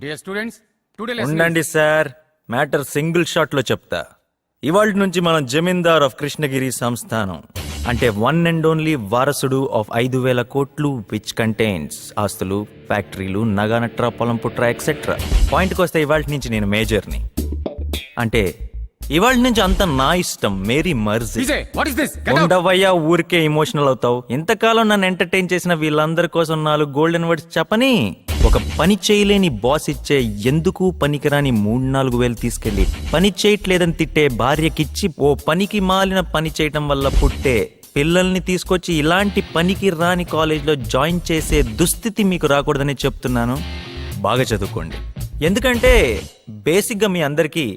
Dear students, today ఉండండి sir, matter single shot లో చెప్తా. ఇవాళ నుంచి మనం జమీందార్ ఆఫ్ కృష్ణగిరి సంస్థానం అంటే వన్ అండ్ ఓన్లీ వారసుడు ఆఫ్ 5,000 కోట్లు విచ్ కంటైన్స్ ఆస్తులు, ఫ్యాక్టరీలు, నగానట్రా, పొలం పుట్ర ఎక్సెట్రా. పాయింట్కి వస్తే ఇవాళ నుంచి నేను మేజర్ని. అంటే ఇవాళ నుంచి అంతా నా ఇష్టం, మేరీ మర్జీ. ఉండవయ్యా, ఊరికే ఎమోషనల్ అవుతావు. ఇంతకాలం నన్ను ఎంటర్టైన్ చేసిన వీళ్ళందరి కోసం 4 గోల్డెన్ వర్డ్స్ చెప్పని. ఒక పని చేయలేని బాస్ ఇచ్చే ఎందుకు పనికిరాని 3-4 వేలు తీసుకెళ్లి పని చేయట్లేదని తిట్టే భార్యకిచ్చి ఓ పనికి మాలిన పని చేయటం వల్ల పుట్టే పిల్లల్ని తీసుకొచ్చి ఇలాంటి పనికి రాని కాలేజ్లో జాయిన్ చేసే దుస్థితి మీకు రాకూడదని చెప్తున్నాను. బాగా చదువుకోండి. ఎందుకంటే బేసిక్గా మీ అందరికీ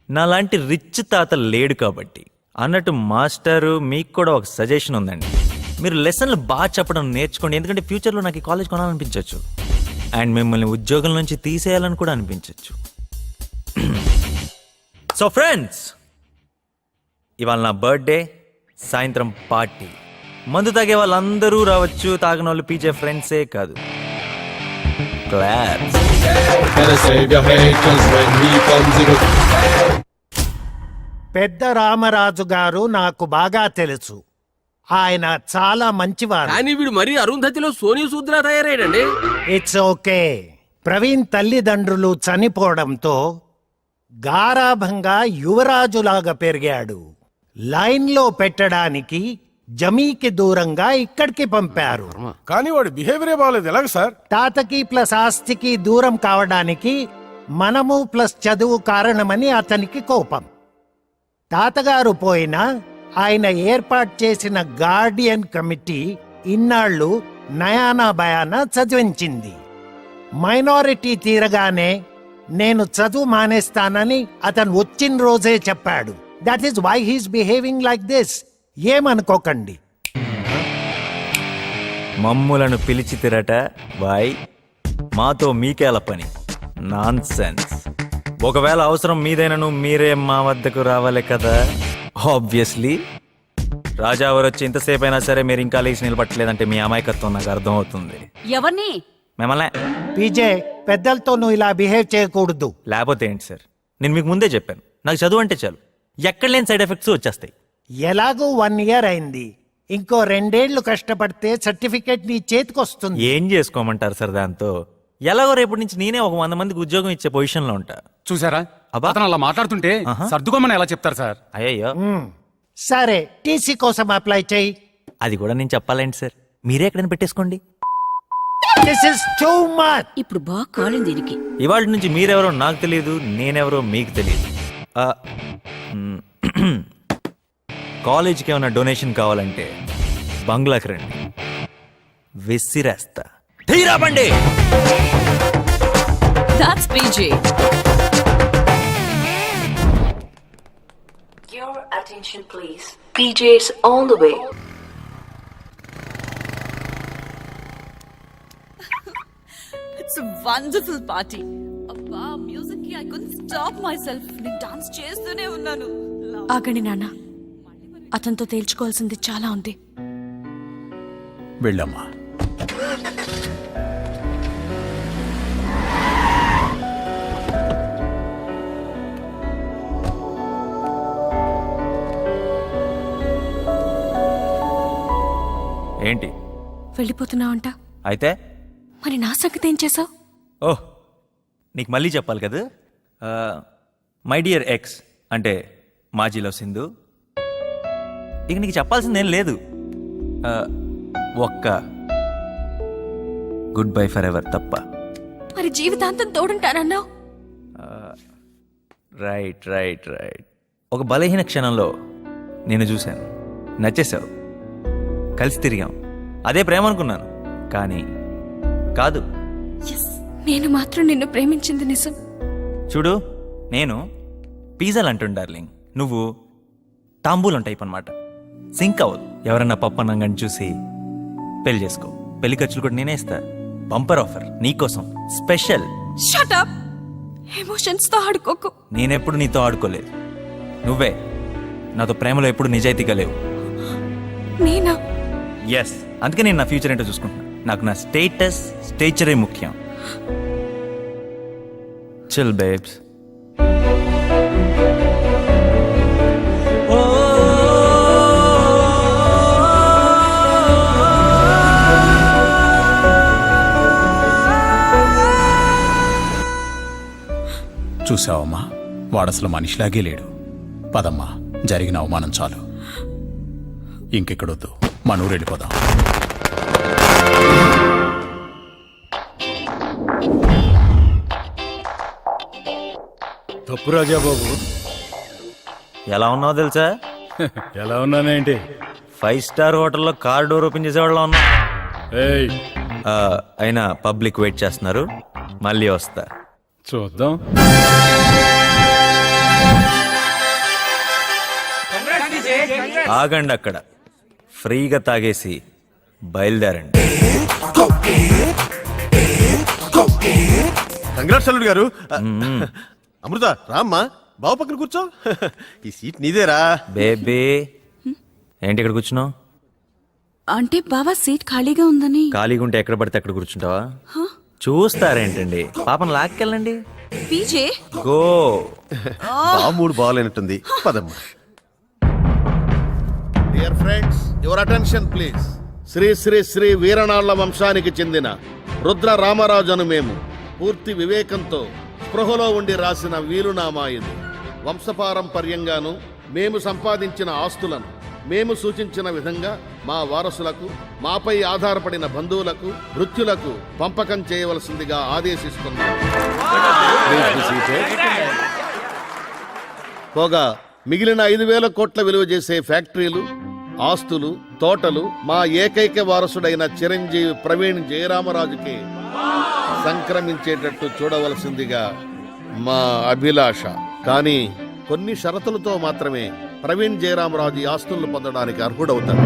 నాలాంటి రిచ్ తాత లేడు కాబట్టి. అన్నట్టు మాస్టరు, మీకు కూడా ఒక సజెషన్ ఉందండి. మీరు లెసన్లు బాగా చెప్పడం నేర్చుకోండి. ఎందుకంటే ఫ్యూచర్లో నాకు ఈ కాలేజ్ కొనాలనిపించవచ్చు అండ్ మిమ్మల్ని ఉద్యోగం నుంచి తీసేయాలని కూడా అనిపించవచ్చు. సో ఫ్రెండ్స్, ఇవాళ నా బర్త్డే, సాయంత్రం పార్టీ. మందు తాగే వాళ్ళందరూ రావచ్చు, తాగిన వాళ్ళు పీచే ఫ్రెండ్సే కాదు. క్లాప్స్. పెద్ద రామరాజు గారు నాకు బాగా తెలుసు. ఆయన చాలా మంచివారు. కానీ వీడు మరీ అరుంధతిలో సోనీ సూద్రా తయారయ్యాడండి. It's okay. ప్రవీణ్ తల్లిదండ్రులు చనిపోవడంతో గారాభంగా యువరాజులాగా పెరిగాడు. లైన్లో పెట్టడానికి జమీకి దూరంగా ఇక్కడికి పంపారు. కానీ వాడి బిహేవియరే బాగాలేదు. ఎలాగ సార్? తాతకి ప్లస్ ఆస్తికి దూరం కావడానికి మనము ప్లస్ చదువు కారణమని అతనికి కోపం. తాతగారు పోయినా ఆయన ఏర్పాటు చేసిన గార్డియన్ కమిటీ ఇన్నాళ్లు నయానా భయానా చదివించింది. మైనారిటీ తీరగానే నేను చదువు మానేస్తానని అతను వచ్చిన రోజే చెప్పాడు. That is why he's behaving like this. ఏమనుకోకండి. మమ్ములను పిలిచి తిరట బాయ్, మాతో మీకేల పని? Nonsense. ఒకవేళ అవసరం మీదైనను మీరే మా వద్దకు రావాలి కదా. ఆబ్వియస్లీ రాజావారు వచ్చి ఇంతసేపు అయినా సరే మీరు ఇంకా లేచి నిలబట్టలేదంటే మీ అమాయకత్వం నాకు అర్థం అవుతుంది. ఎవరిని? మిమ్మల్ని. పీజే, పెద్దలతో నువ్వు ఇలా బిహేవ్ చేయకూడదు. లేకపోతే ఏంటి సార్, నేను మీకు ముందే చెప్పాను, నాకు చదువు అంటే చాలు, ఎక్కడ లేని సైడ్ ఎఫెక్ట్స్ వచ్చేస్తాయి. ఎలాగూ 1 ఇయర్ అయింది. ఇంకో 2 ఏళ్లు కష్టపడితే సర్టిఫికేట్ నీ చేతికొస్తుంది. ఏం చేసుకోమంటారు సార్ దాంతో? ఎలాగో రేపటి నుంచి నేనే ఒక 100 మందికి ఉద్యోగం ఇచ్చే పొజిషన్ లో ఉంటా. చూసారా అతను అలా మాట్లాడుతుంటే సర్దుకోమని ఎలా చెప్తారు సార్? అయ్యో, సరే, టీసీ కోసం అప్లై చేయి. అది కూడా నేను చెప్పాలండి సార్, మీరే ఎక్కడైనా పెట్టేసుకోండి. This is too much. ఇప్పుడు బాగా కాలింది దీనికి. ఇవాళ నుంచి మీరెవరో నాకు తెలియదు, నేనెవరో మీకు తెలియదు. కాలేజీకి ఏమైనా డొనేషన్ కావాలంటే బంగ్లాకి రండి, విసిరేస్తా. ధీరా బండి. That's PJ. Your attention please. PJ's on the way. It's a wonderful party. అబ్బా, మ్యూజిక్ కి I couldn't stop myself. నేను డాన్స్ చేస్తూనే ఉన్నాను. ఆగండి నాన్న, అతనితో తేల్చుకోవాల్సింది చాలా ఉంది. వెళ్ళమ్మా. ఏంటి వెళ్ళిపోతున్నావంట? అయితే మరి నా సంగతి ఏం చేసావు? ఓహ్, నీకు మళ్ళీ చెప్పాలి కదా. మై డియర్ ఎక్స్ అంటే మాజీలో సింధు. ఇక నీకు చెప్పాల్సిందేం లేదు. ఒక్క గుడ్ బై ఫర్ ఎవర్ తప్ప. మరి జీవితాంతం తోడుంటానన్నావు. Right right right. ఒక బలహీన క్షణంలో నేను చూశాను, నచ్చేసావు, కలిసి తిరిగాం, అదే ప్రేమ అనుకున్నాను. కానీ కాదు. నేను మాత్రం నిన్ను ప్రేమించింది నిజం. చూడు, నేను పిజ్జాలు అంటుండు డార్లింగ్, నువ్వు తాంబూలం టైప్ అనమాట. సింక్ అవ్వదు. ఎవరన్నా పప్పనంగని చూసి పెళ్లి చేసుకో, పెళ్లి ఖర్చులు కూడా నేనే ఇస్తా. బంపర్ ఆఫర్ నీకోసం స్పెషల్. Shut up. ఎమోషన్స్ తో ఆడుకోకు. నేనెప్పుడు నీతో ఆడుకోలేదు. నువ్వే నాతో ప్రేమలో ఎప్పుడు నిజాయితీగా లేవు. నేనా? ఎస్, అందుకే నేను నా ఫ్యూచర్ ఏంటో చూసుకుంటున్నా. నాకు నా స్టేటస్, స్టేచరే ముఖ్యం. Chill babes. చూసావమ్మా, వాడసలు మనిషిలాగే లేడు. పదమ్మా, జరిగిన అవమానం చాలు. ఇంకెక్కడొద్దు, మన ఊరు వెళ్ళిపోదాం. తప్పు రాజా బాబు. ఎలా ఉన్నావో తెలుసా? ఎలా ఉన్నానేంటి? 5 స్టార్ హోటల్లో కార్ డోర్ ఓపెన్ చేసేవాళ్ళ ఉన్నా. ఏయ్, అయినా పబ్లిక్ వెయిట్ చేస్తున్నారు, మళ్ళీ వస్తా. చూద్దాం. ఆగండి అక్కడ, ఫ్రీగా తాగేసి బయలుదేరండి. కంగ్రాట్స్ అల్లుడు గారు. అమృత రామ్మా, బావ పక్కన కూర్చో. ఈ సీట్ నీదేరా. బేబీ ఏంటి ఇక్కడ కూర్చున్నావు? అంటే బావా సీట్ ఖాళీగా ఉందని. ఖాళీగా ఉంటే ఎక్కడ పడితే అక్కడ కూర్చుంటావా? చూస్తారేంటండి, పాపం లాక్కెళ్ళండి. PJ go. బావ మూడు బాగాలేనట్టుంది, పదమ్మా. Dear friends, your attention please. Shri Shri Shri Veeranalla వంశానికి చెందిన రుద్ర రామరాజును మేము పూర్తి వివేకంతో స్పృహలో ఉండి రాసిన వీలునామా ఇది. వంశపారంపర్యంగాను మేము సంపాదించిన ఆస్తులను మేము సూచించిన విధంగా మా వారసులకు, మాపై ఆధారపడిన బంధువులకు, వృత్తులకు పంపకం చేయవలసిందిగా ఆదేశిస్తున్నాం. పోగా మిగిలిన 5,000 కోట్ల విలువ చేసే ఫ్యాక్టరీలు, ఆస్తులు, తోటలు మా ఏకైక వారసుడైన చిరంజీవి ప్రవీణ్ జయరామరాజుకి సంక్రమించేటట్టు చూడవలసిందిగా మా అభిలాష. కానీ కొన్ని షరతులతో మాత్రమే ప్రవీణ్ జయరామరాజు ఈ ఆస్తులను పొందడానికి అర్హుడవుతాడు.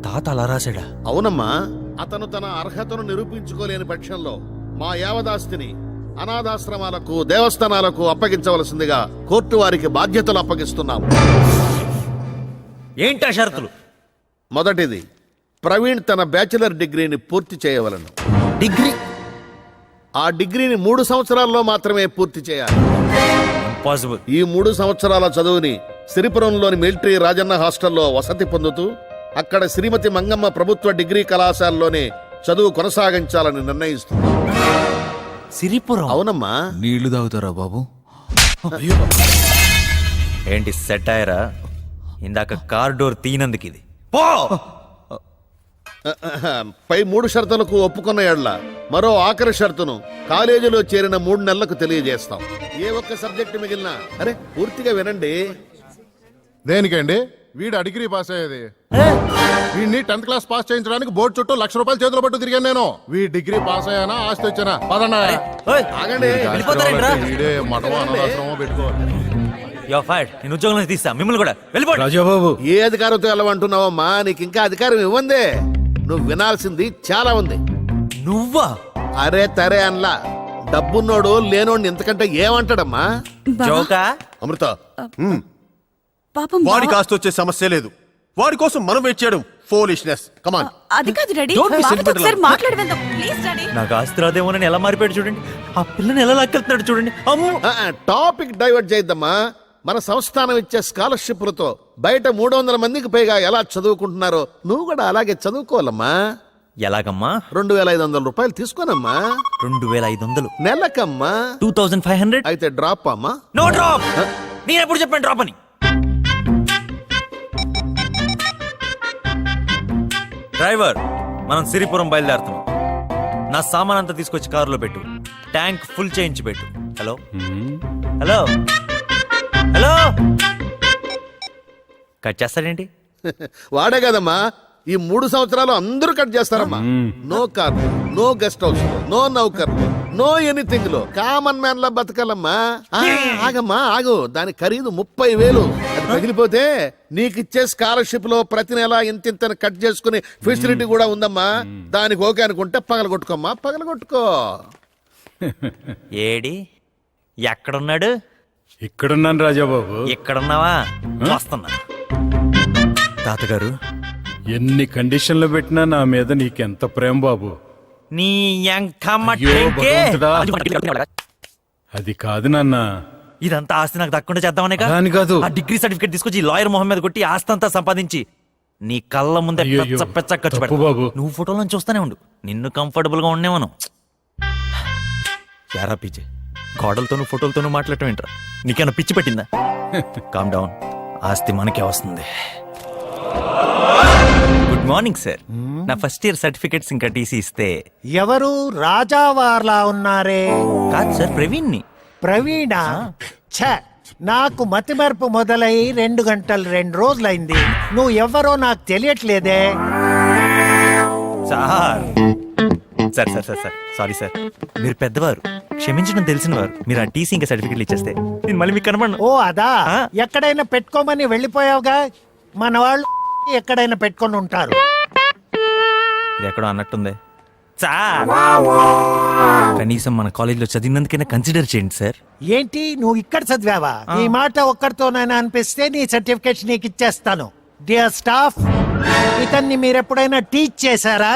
తాత అలా రాశాడా? అవునమ్మా, అతను తన అర్హతను నిరూపించుకోలేని పక్షంలో మా యావదాస్తిని అనాథాశ్రమాలకు, దేవస్థానాలకు అప్పగించవలసిందిగా కోర్టు వారికి బాధ్యతలు అప్పగిస్తున్నాము. ఏంటా షరతులు? మొదటిది, ప్రవీణ్ తన బ్యాచిలర్ డిగ్రీని పూర్తి చేయవలను. డిగ్రీ? ఆ డిగ్రీని 3 సంవత్సరాల్లో మాత్రమే పూర్తి చేయాలి. ఇంపాసిబుల్. ఈ 3 సంవత్సరాల చదువుని సిరిపురంలోని మిలిటరీ రాజన్న హాస్టల్లో వసతి పొందుతూ అక్కడ శ్రీమతి మంగమ్మ ప్రభుత్వ డిగ్రీ కళాశాలలోనే చదువు కొనసాగించాలని నిర్ణయిస్తుంది. సిరిపురం? అవునమ్మా. నీళ్లు తాగుతారా బాబు? ఏంటి సెటైరా? ఇందాక కార్ డోర్ తీనందుకు ఇది. పో. పై 3 షరతులకు ఒప్పుకున్న ఎడ్ల మరో ఆఖరి షరతును కాలేజీలో చేరిన 3 నెలలకు తెలియజేస్తాం. ఏ ఒక్క సబ్జెక్టు మిగిలినా అరే పూర్తిగా వినండి. దేనికండి? వీడు డిగ్రీ పాస్ అయ్యేది. వీడిని 10th క్లాస్ పాస్ చేయించడానికి బోర్డు చుట్టూ ₹1,00,000 చేతిలో పట్టు తిరిగాను నేను. వీడి డిగ్రీ పాస్ అయ్యానా, ఆస్తి వచ్చానా? పదన్నా. ఆగండి. వీడే మఠమో అనాథాశ్రమో పెట్టుకోవాలి. నేను ఉద్యోగం నుంచి తీస్తా మిమ్మల్ని కూడా. వెళ్ళిపోండి. రాజాబాబు, ఏ అధికారంతో వెళ్ళమంటున్నావమ్మా? నీకు ఇంకా అధికారం ఇవ్వందే. నువ్వు వినాల్సింది చాలా ఉంది. నువ్వా? అరే తరే అన్లా. డబ్బున్నోడు లేనోడిని ఇంతకంటే ఏమంటాడమ్మా? జోకా? అమృత, పాపం వాడికి ఆస్తి వచ్చే సమస్య లేదు. వాడి కోసం మనం వెయిట్ చేయడం ఫోలిష్నెస్. కమాన్. అది కాదు డాడీ, Don't be బావతో sentimental. ఒకసారి మాట్లాడవేందాం ప్లీజ్ డాడీ. నాకు ఆస్తి రాదేమోనని ఎలా మారిపోయాడు చూడండి. ఆ పిల్లని ఎలా లాక్కెళ్తున్నాడు చూడండి. అమ్మో. టాపిక్ డైవర్ట్ చేయొద్దమ్మా. మన సంస్థానం ఇచ్చే స్కాలర్షిప్లతో బయట 300 మందికి పైగా ఎలా చదువుకుంటున్నారో నువ్వు కూడా అలాగే చదువుకోవాలమ్మా. ఎలాగమ్మా? 2,500 రూపాయలు తీసుకోనమ్మా. 2,500? నెలకమ్మా. 2,500? అయితే డ్రాప్ అమ్మా. No drop. నేను ఎప్పుడు చెప్పాను డ్రాప్ అని? డ్రైవర్, మనం సిరిపురం బయలుదేరుతాం. నా సామాన్ అంతా తీసుకొచ్చి కారులో పెట్టు. ట్యాంక్ ఫుల్ చేయించి పెట్టు. Hello hello hello. కట్ చేస్తాడేంటి? వాడే కదమ్మా, ఈ 3 సంవత్సరాలు అందరూ కట్ చేస్తారమ్మా. No car, no guest house, no నౌకర్, నో ఎనీథింగ్ లో కామన్ మ్యాన్ లా బతకాలమ్మా. ఆగమ్మా ఆగు. దాని ఖరీదు 30,000. అది పగిలిపోతే నీకిచ్చే స్కాలర్షిప్ లో ప్రతి నెల ఇంత కట్ చేసుకునే ఫెసిలిటీ కూడా ఉందమ్మా. దానికి ఓకే అనుకుంటే పగలగొట్టుకోమ్మా, పగలగొట్టుకో. ఏడి ఎక్కడున్నాడు? ఇక్కడున్నాను రాజాబాబు. ఎక్కడున్నావా? వస్తున్నా. తాతగారు, ఎన్ని కండిషన్లు పెట్టినా నా మీద నీకెంత ప్రేమ బాబు. నీ ఎంకమ్మ అయ్యో, టెంకే. భగవంతుడా. అది కాదు నాన్న. ఇదంతా ఆస్తి నాకు దక్కకుండా చేద్దామనే అలా అని కాదు. ఆ డిగ్రీ సర్టిఫికేట్ తీసుకొచ్చి ఈ లాయర్ మొహం మీద కొట్టి ఆస్తి అంతా సంపాదించి నీ కళ్ళ ముందే అయ్యయ్యో, పెచ్చ పెచ్చ ఖర్చు తప్పు పెడతా. బాబు. నువ్వు ఫోటోలను చూస్తానే ఉండు, నిన్ను కంఫర్టబుల్ గా ఉండేవను. యారా పీచే, కోడలతోనూ ఫోటోలతోనూ మాట్లాడటం ఏంట్రా? నీకేమైనా పిచ్చి పెట్టిందా? కామ్ డౌన్, ఆస్తి మనకే వస్తుంది. Good morning sir. నా ఫస్ట్ ఇయర్ సర్టిఫికేట్స్ ఇంకా టీసీ ఇస్తే. ఎవరు రాజావార్లా ఉన్నారే? కాదు సార్, ప్రవీణ్ ని. ప్రవీణ? ఛ, నాకు మతిమరుపు మొదలై 2 గంటలు 2 రోజులైంది. నువ్వు ఎవరో నాకు తెలియట్లేదే. Sir sir sir sir sir sorry sir, మీరు పెద్దవారు, క్షమించడం తెలిసిన వారు. మీరు ఆ టీసీ ఇంకా సర్టిఫికెట్లు ఇచ్చేస్తే నేను మళ్ళీ మీకు కనబడను. ఓ అదా, ఆ. ఎక్కడైనా పెట్టుకోమని వెళ్ళిపోయావుగా. మన వాళ్ళు ఎక్కడైనా పెట్టుకొని ఉంటారు. ఇది ఎక్కడో అన్నట్టుంది సార్. కనీసం మన కాలేజీలో చదివినందుకైనా కన్సిడర్ చేయండి సార్. ఏంటి, నువ్వు ఇక్కడ చదివావా? ఈ మాట ఒక్కరితోనైనా అనిపిస్తే నీ సర్టిఫికేట్ నీకు ఇచ్చేస్తాను. డియర్ స్టాఫ్, ఇతన్ని మీరెప్పుడైనా టీచ్ చేశారా?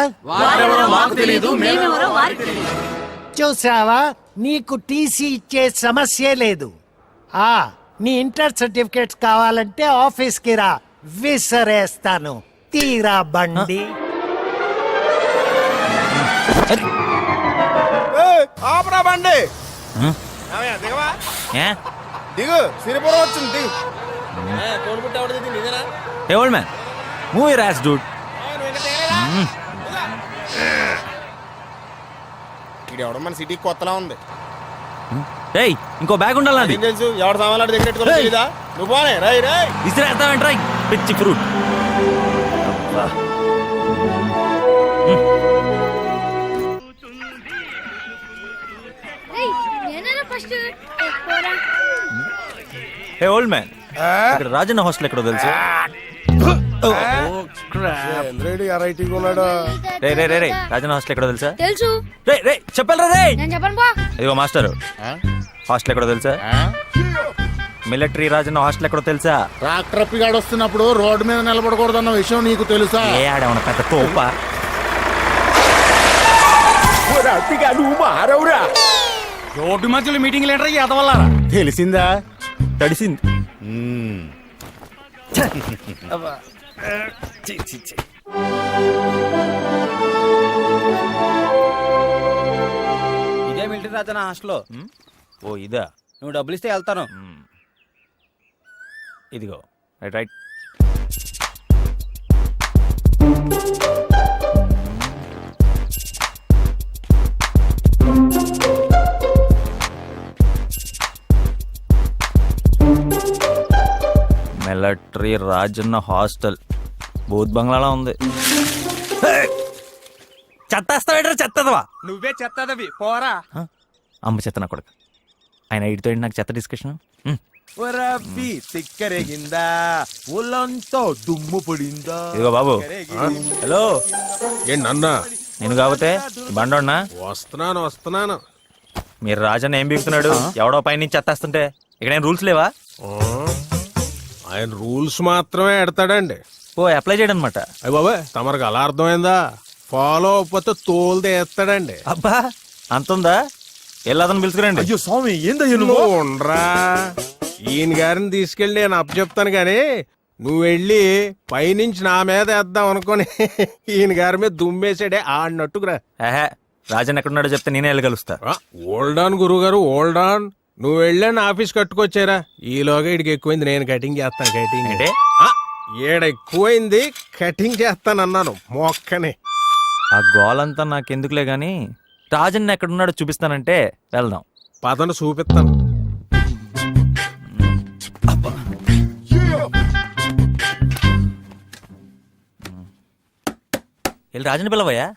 చూసావా, నీకు టీసీ ఇచ్చే సమస్యే లేదు. నీ ఇంటర్ సర్టిఫికేట్స్ కావాలంటే ఆఫీస్కి రా, విసరేస్తాను. తీరా బండి. ఆపరా బండి. ఏ దిగు, సిరిపురం వచ్చింది. Hey old man, move your ass dude. ఎవడ మన సిటీ కొత్తలా ఉంది. ఏయ్, ఇంకో బ్యాగ్ ఉండాలండి. ఏం తెలుసు, ఎవడ సామాన్లు దగ్గర పెట్టుకోవాలో తెలీదా? నువ్వు పోనే రై రై. విసిరేస్తావేంట్రా పిచ్చి ఫ్రూట్. హే ఓల్డ్ మ్యాన్, ఇక్కడ రాజన్న హాస్టల్ ఎక్కడో తెలుసు? రే రే రే రే, రాజన్న హాస్టల్ ఎక్కడో తెలుసా? తెలుసు. రే రే చెప్పాలరా రే. నేను చెప్పను బా. ఇదిగో మాస్టర్, హాస్టల్ ఎక్కడో తెలుసా? మిలిటరీ రాజన్న హాస్టల్ ఎక్కడో తెలుసా? ట్రాక్టర్ పిగాడు వస్తున్నప్పుడు రోడ్డు మీద నిలబడకూడదన్న విషయం నీకు తెలుసా? ఏ ఆడేమన్నా పెద్ద తోప? రోడ్డు మధ్యలో మీటింగ్ లీడర్ ఎదవల్లారా. తెలిసిందా? తడిసింది. ఇదే మిలిటరీ రాజన్న హాస్టల్లో. ఓ ఇదా? నువ్వు డబ్బులు ఇస్తే వెళ్తాను. ఇదిగో right right. Military Rajanna hostel భూత్ బంగ్లాలా ఉంది. చెత్తేస్తావేట్రా చెత్తదవా? నువ్వే చెత్తదవి పోరా. అమ్మ చెత్త నా కొడుకు. ఆయన ఇడితో ఏంటి నాకు చెత్త డిస్కషన్? తిక్కరేగిందా, ఒళ్ళంతా దుమ్ము పడిందా? ఇదిగో బాబు. హలో, ఏంటన్నా? నేను కాకపోతే బండోన్నా? వస్తున్నాను. మీరు రాజన్న ఏం బీగుతున్నాడు? ఎవడో పైన నుంచి చెత్తేస్తుంటే ఇక్కడ ఏం రూల్స్ లేవా? ఆయన రూల్స్ మాత్రమే ఎడతాడండి. ఓ అప్లై చేయడం అనమాట. అయ్య బాబా, తమరికి అలా అర్థమైందా? ఫాలో అవ్వకపోతే తోలు తీస్తాడండి. అబ్బా అంతుందా? వెళ్ళదని పిలుచుకురండి. అయ్యో స్వామి, ఏందయ్యా నువ్వు? ఉండరా, ఈయన గారిని తీసుకెళ్ళి నేను అప్పు చెప్తాను గాని నువ్వు వెళ్ళి పైనుంచి నా మీద వేద్దాం అనుకోని ఈయన గారి మీద దుమ్మేసాడే ఆడినట్టుకురా. ఏహే, రాజన్ ఎక్కడున్నాడో చెప్తే నేనే వెళ్ళగలుస్తా. ఓల్డ్ ఆన్ గురువు గారు, ఓల్డ్ ఆన్. నువ్వు వెళ్ళాను ఆఫీస్ కట్టుకొచ్చారా, ఈలోగా ఇడికి ఎక్కువైంది, నేను కటింగ్ చేస్తాను. కటింగ్ అంటే ఈడ ఎక్కువైంది, కటింగ్ చేస్తానన్నాను మొక్కని. ఆ గోలంతా నాకెందుకులే గాని రాజన్ ఎక్కడున్నాడో చూపిస్తానంటే వెళ్దాం. పదను చూపిస్తాను. వెళ్ళి రాజన్ పిలవయ్యా.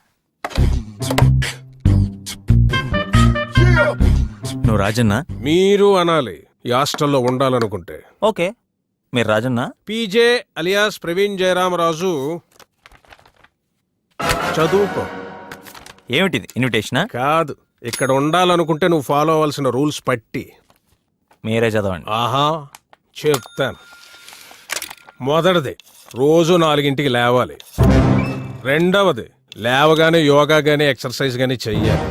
నువ్వు రాజన్నా? మీరు అనాలి ఈ హాస్టల్లో ఉండాలనుకుంటే. ఓకే, మీరు రాజన్నా? PJ alias Praveen Jayaramaraju. చదువుకో. ఏమిటిది, ఇన్విటేషనా? కాదు, ఇక్కడ ఉండాలనుకుంటే నువ్వు ఫాలో అవ్వాల్సిన రూల్స్ పట్టి. మీరే చదవండి. ఆహా, చెప్తాను. మొదటిది, రోజు 4 గంటలకు లేవాలి. రెండవది, లేవగానే యోగా గానీ ఎక్సర్సైజ్ గానీ చెయ్యాలి.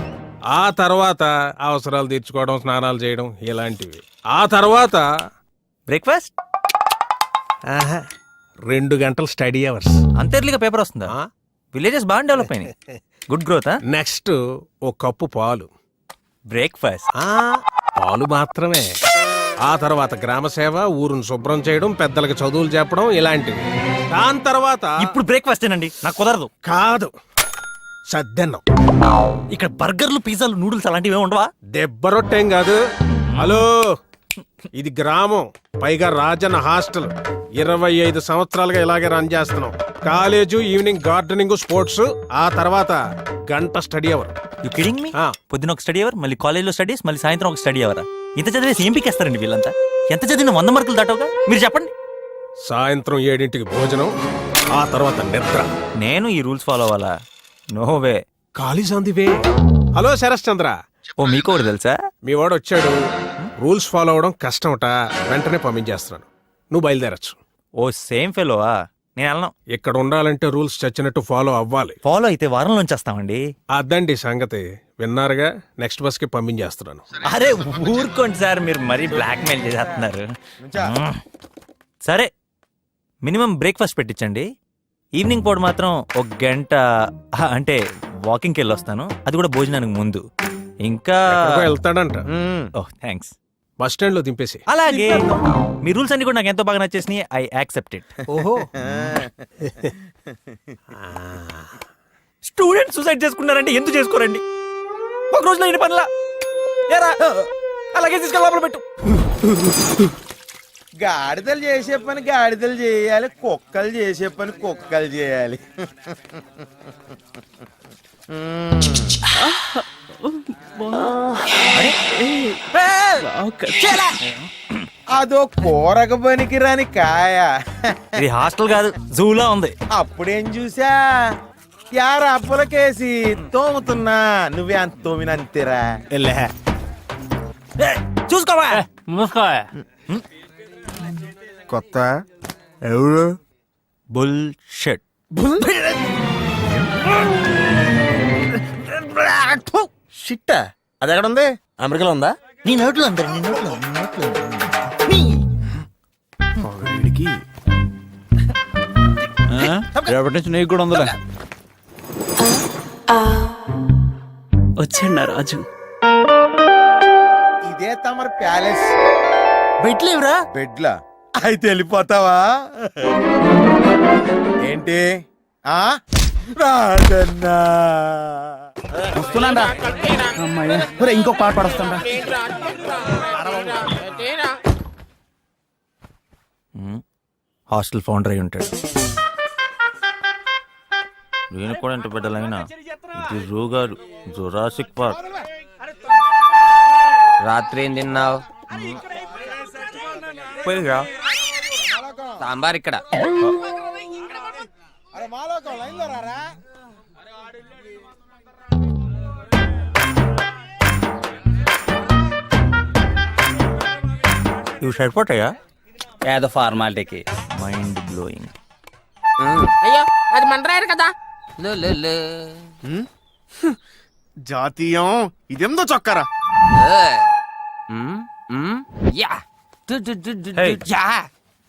ఆ తర్వాత అవసరాలు తీర్చుకోవడం, స్నానాలు చేయడం ఇలాంటివి. ఆ తర్వాత బ్రేక్ఫాస్ట్ 2 గంటలు స్టడీ అవర్స్. అంత ఎర్లీగా పేపర్ వస్తుందా? విలేజెస్ బాగా డెవలప్ అయినాయి. Good growth. నెక్స్ట్ ఓ కప్పు పాలు. బ్రేక్ఫాస్ట్. పాలు మాత్రమే. ఆ తర్వాత గ్రామ సేవ, ఊరును శుభ్రం చేయడం, పెద్దలకు చదువులు చెప్పడం ఇలాంటివి. దాని తర్వాత ఇప్పుడు బ్రేక్ఫాస్ట్ ఏనండి, నాకు కుదరదు. కాదు, సద్దన్నం. ఇక్కడ బర్గర్లు, పిజ్జాలు, నూడిల్స్ అలాంటివి ఏమి ఉండవా? దెబ్బరొట్టేం కాదు. హలో, ఇది గ్రామం, పైగా రాజన్న హాస్టల్. 25 సంవత్సరాలుగా ఇలాగే రన్ చేస్తున్నాం. కాలేజు, ఈవినింగ్ గార్డెనింగ్, స్పోర్ట్స్, ఆ తర్వాత గంట study hour. You kidding me? పొద్దున ఒక స్టడీ అవర్, మళ్ళీ కాలేజ్లో స్టడీస్, మళ్ళీ సాయంత్రం ఒక స్టడీ అవర్. ఇంత చదివేసి ఏం పికేస్తారండి వీళ్ళంతా? ఎంత చదివిన 100 మార్కులు దాటవుగా? మీరు చెప్పండి. సాయంత్రం 7ంటికి భోజనం, ఆ తర్వాత నిద్ర. నేను ఈ రూల్స్ ఫాలో అవ్వాలా? No way. College on the way. Hello Sharath Chandra. ఓ మీకు ఒకటి తెలుసా? మీ వాడు వచ్చాడు. రూల్స్ ఫాలో అవడం కష్టమట, వెంటనే పంపించేస్తున్నాను. నువ్వు బయలుదేరచ్చు. ఓ సేమ్ ఫెలోవా? నేను వెళ్ళను. ఇక్కడ ఉండాలంటే రూల్స్ చచ్చినట్టు ఫాలో అవ్వాలి. ఫాలో అయితే వారంలో వచ్చేస్తామండి. అదండి సంగతి. విన్నారుగా, నెక్స్ట్ బస్ కి పంపించేస్తున్నాను. అరే ఊరుకోండి సార్, మీరు మరీ బ్లాక్ మెయిల్ చేస్తున్నారు. సరే, మినిమం బ్రేక్ఫాస్ట్ పెట్టించండి. ఈవినింగ్ పూట మాత్రం 1 గంట అంటే వాకింగ్కి వెళ్ళి వస్తాను, అది కూడా భోజనానికి ముందు. ఇంకా వెళ్తాడంట. ఓహ్ థ్యాంక్స్. బస్ స్టాండ్ లో దింపేసి. అలాగే. మీ రూల్స్ అన్ని కూడా నాకు ఎంతో బాగా నచ్చేసినాయి. I accept it. ఓహో, స్టూడెంట్ సూసైడ్ చేసుకున్నారంటే ఎందుకు చేసుకోరండి? ఒక రోజులో ఎన్ని పనులా? అలాగే తీసుకెళ్ళి లోపల పెట్టు. గాడిదలు చేసే పని గాడిదలు చేయాలి, కుక్కలు చేసే పని కుక్కలు చేయాలి. అదో కూరక పనికి రాని కాయ. ఇది హాస్టల్ కాదు, జూలా ఉంది. అప్పుడేం చూసా, యార అప్పులకేసి తోముతున్నా, నువ్వే అంత తోమినంతేరా. చూసుకోవా. కొత్త ఎవరు? బుల్ షెట్. షిట్. అది ఎక్కడ ఉంది? అమెరికాలో ఉందా? నీ నోట్లో ఉంది, నీ నోట్లో ఉంది, నీ నోట్లో ఉంది. రేపటి నుంచి నీకు కూడా ఉందిలే. వచ్చాడు రాజు. ఇదే తమర ప్యాలెస్. బెడ్లేవురా? బెడ్లా? అయితే వెళ్ళిపోతావా ఏంటి? ఆ రాజన్నా వస్తున్నాడా? ఇంకొక పాట పడొస్తాడా? హాస్టల్ ఫౌండర్ అయి ఉంటాడు. నేను కూడా ఇంత బిడ్డలైనా ఇది జూ గారు, జురాసిక్ పార్క్. రాత్రి ఏం తిన్నావు? సాంబార్ ఇక్కడ. ఇవి సరిపోతాయా? ఏదో ఫార్మాలిటీకి. Mind blowing. అయ్యో, అది మండరాయరు కదా. జాతీయం ఇదేందో చొక్కరా.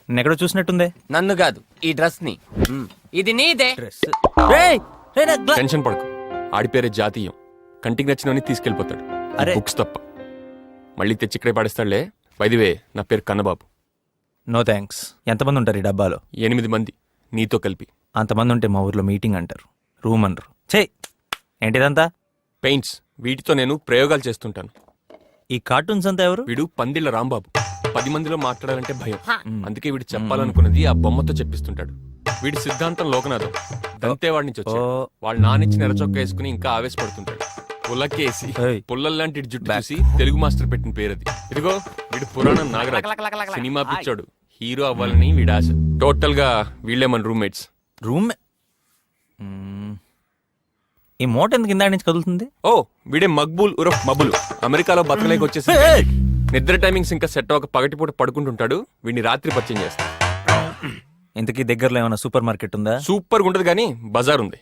ఎక్కడో చూసినట్టుందే. నన్ను కాదు, ఈ డ్రెస్ ని. ఇది నీదే. టెన్షన్ పడకు, ఆడిపేరే జాతీయం. కంటికి నచ్చినవని తీసుకెళ్ళిపోతాడు. అరే బుక్స్ తప్ప మళ్ళీ తెచ్చి ఇక్కడే పాడేస్తాడులే. వైదివే, నా పేరు కన్నబాబు. No thanks. ఎంతమంది ఉంటారు ఈ డబ్బాలో? 8 మంది, నీతో కలిపి. అంతమంది ఉంటే మా ఊర్లో మీటింగ్ అంటారు, రూమ్ అనరు. చే ఏంటిదంతా? పెయింట్స్, వీటితో నేను ప్రయోగాలు చేస్తుంటాను. ఈ కార్టూన్స్ అంతా ఎవరు? వీడు పందిళ్ళ రాంబాబు. 10 మందిలో మాట్లాడాలంటే భయం, అందుకే వీడు చెప్పాలనుకున్నది ఆ బొమ్మతో చెప్పిస్తుంటాడు. వీడి సిద్ధాంతం లోకనాథం. దంతేవాడి నుంచి వచ్చి వాళ్ళ నానిచ్చి నెరచొక్క వేసుకుని ఇంకా ఆవేశపడుతుంటాడు. పుల్లకేసి పుల్లల్లాంటి జుట్టు చూసి తెలుగు మాస్టర్ పెట్టిన పేరది. ఇదిగో వీడు పురాణం నాగరాజ్, సినిమా పిచ్చాడు. హీరో అవ్వాలని వీడి ఆశ. టోటల్ గా వీళ్ళే మన రూమ్మేట్స్. రూమ్ ఈ మోట ఎందుకు ఇందా నుంచి కదులుతుంది? ఓ, వీడే మక్బూల్ ఉరఫ్ మబుల్. అమెరికాలో బతకలేక వచ్చేసి నిద్ర టైమింగ్స్ ఇంకా సెట్ అవ్వక పగటిపూట పడుకుంటుంటాడు. వీడిని రాత్రి పరిచయం చేస్తా. ఇంతకీ దగ్గరలో ఏమైనా సూపర్ మార్కెట్ ఉందా? సూపర్ గా ఉంటది కానీ బజార్ ఉంది.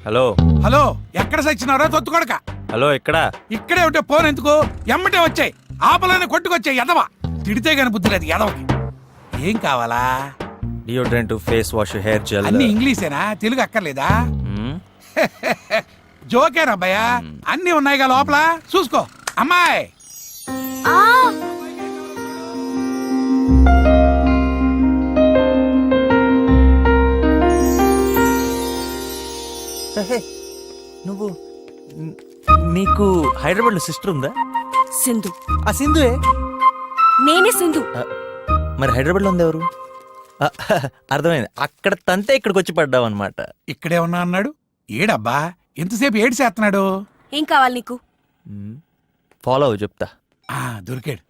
హలో హలో ఎక్కడ సచ్చినారో తొత్తుకొడక హలో ఇక్కడ ఇక్కడే ఉంటే ఫోన్ ఎందుకు ఎమ్మటే వచ్చాయి ఆపలైన కొట్టుకొచ్చాయి ఎదవా తిడితే గాని బుద్ధి లేదు ఎదవకి ఏం కావాలా deodorant, face wash, hair gel. అన్ని ఇంగ్లీషేనా తెలుగు అక్కర్లేదా జోకేనా అబ్బాయా అన్ని ఉన్నాయిగా లోపల చూసుకో అమ్మాయి నువ్వు నీకు హైదరాబాద్ లో సిస్టర్ ఉందా? సింధు. ఆ సింధు నేనే సింధు. మరి హైదరాబాద్ లో ఉంది ఎవరు? అర్థమైంది, అక్కడ తంతే ఇక్కడికి వచ్చి పడ్డావు అనమాట. ఇక్కడే ఉన్నా అన్నాడు ఏడబ్బా ఎంతసేపు ఏడు చేస్తున్నాడు. ఏం కావాలి నీకు? ఫాలో అవ్వు చెప్తా. దొరికాడు.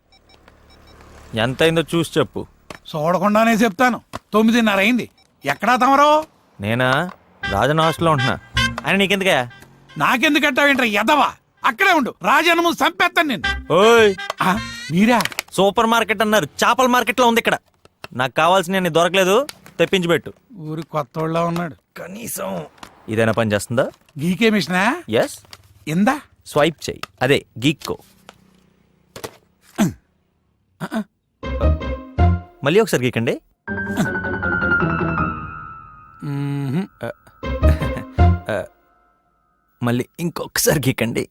ఎంత అయిందో చూసి చెప్పు. చూడకుండానే చెప్తాను. 9:30 అయింది. ఎక్కడా తమరో? నేనా రాజన్ హాస్టల్లో ఉంటున్నా. అని నీకెందుకే? నాకెందుకంటావేంట్రా ఎదవా? అక్కడే ఉండు, రాజన్నము చంపేస్తాను నేను. ఓయ్ మీరా? సూపర్ మార్కెట్ అన్నారు, చేపల మార్కెట్ లో ఉంది ఇక్కడ. నాకు కావాల్సిన దొరకలేదు, తెప్పించి పెట్టు. ఊరి కొత్తోళ్ళ ఉన్నాడు. కనీసం ఇదైనా పని చేస్తుందా? గీకే మిషనా? ఎస్. ఇందా స్వైప్ చెయ్యి, అదే గీక్కో. మళ్ళీ ఒకసారి గీకండి. మళ్ళీ ఇంకొకసారి గీకండి.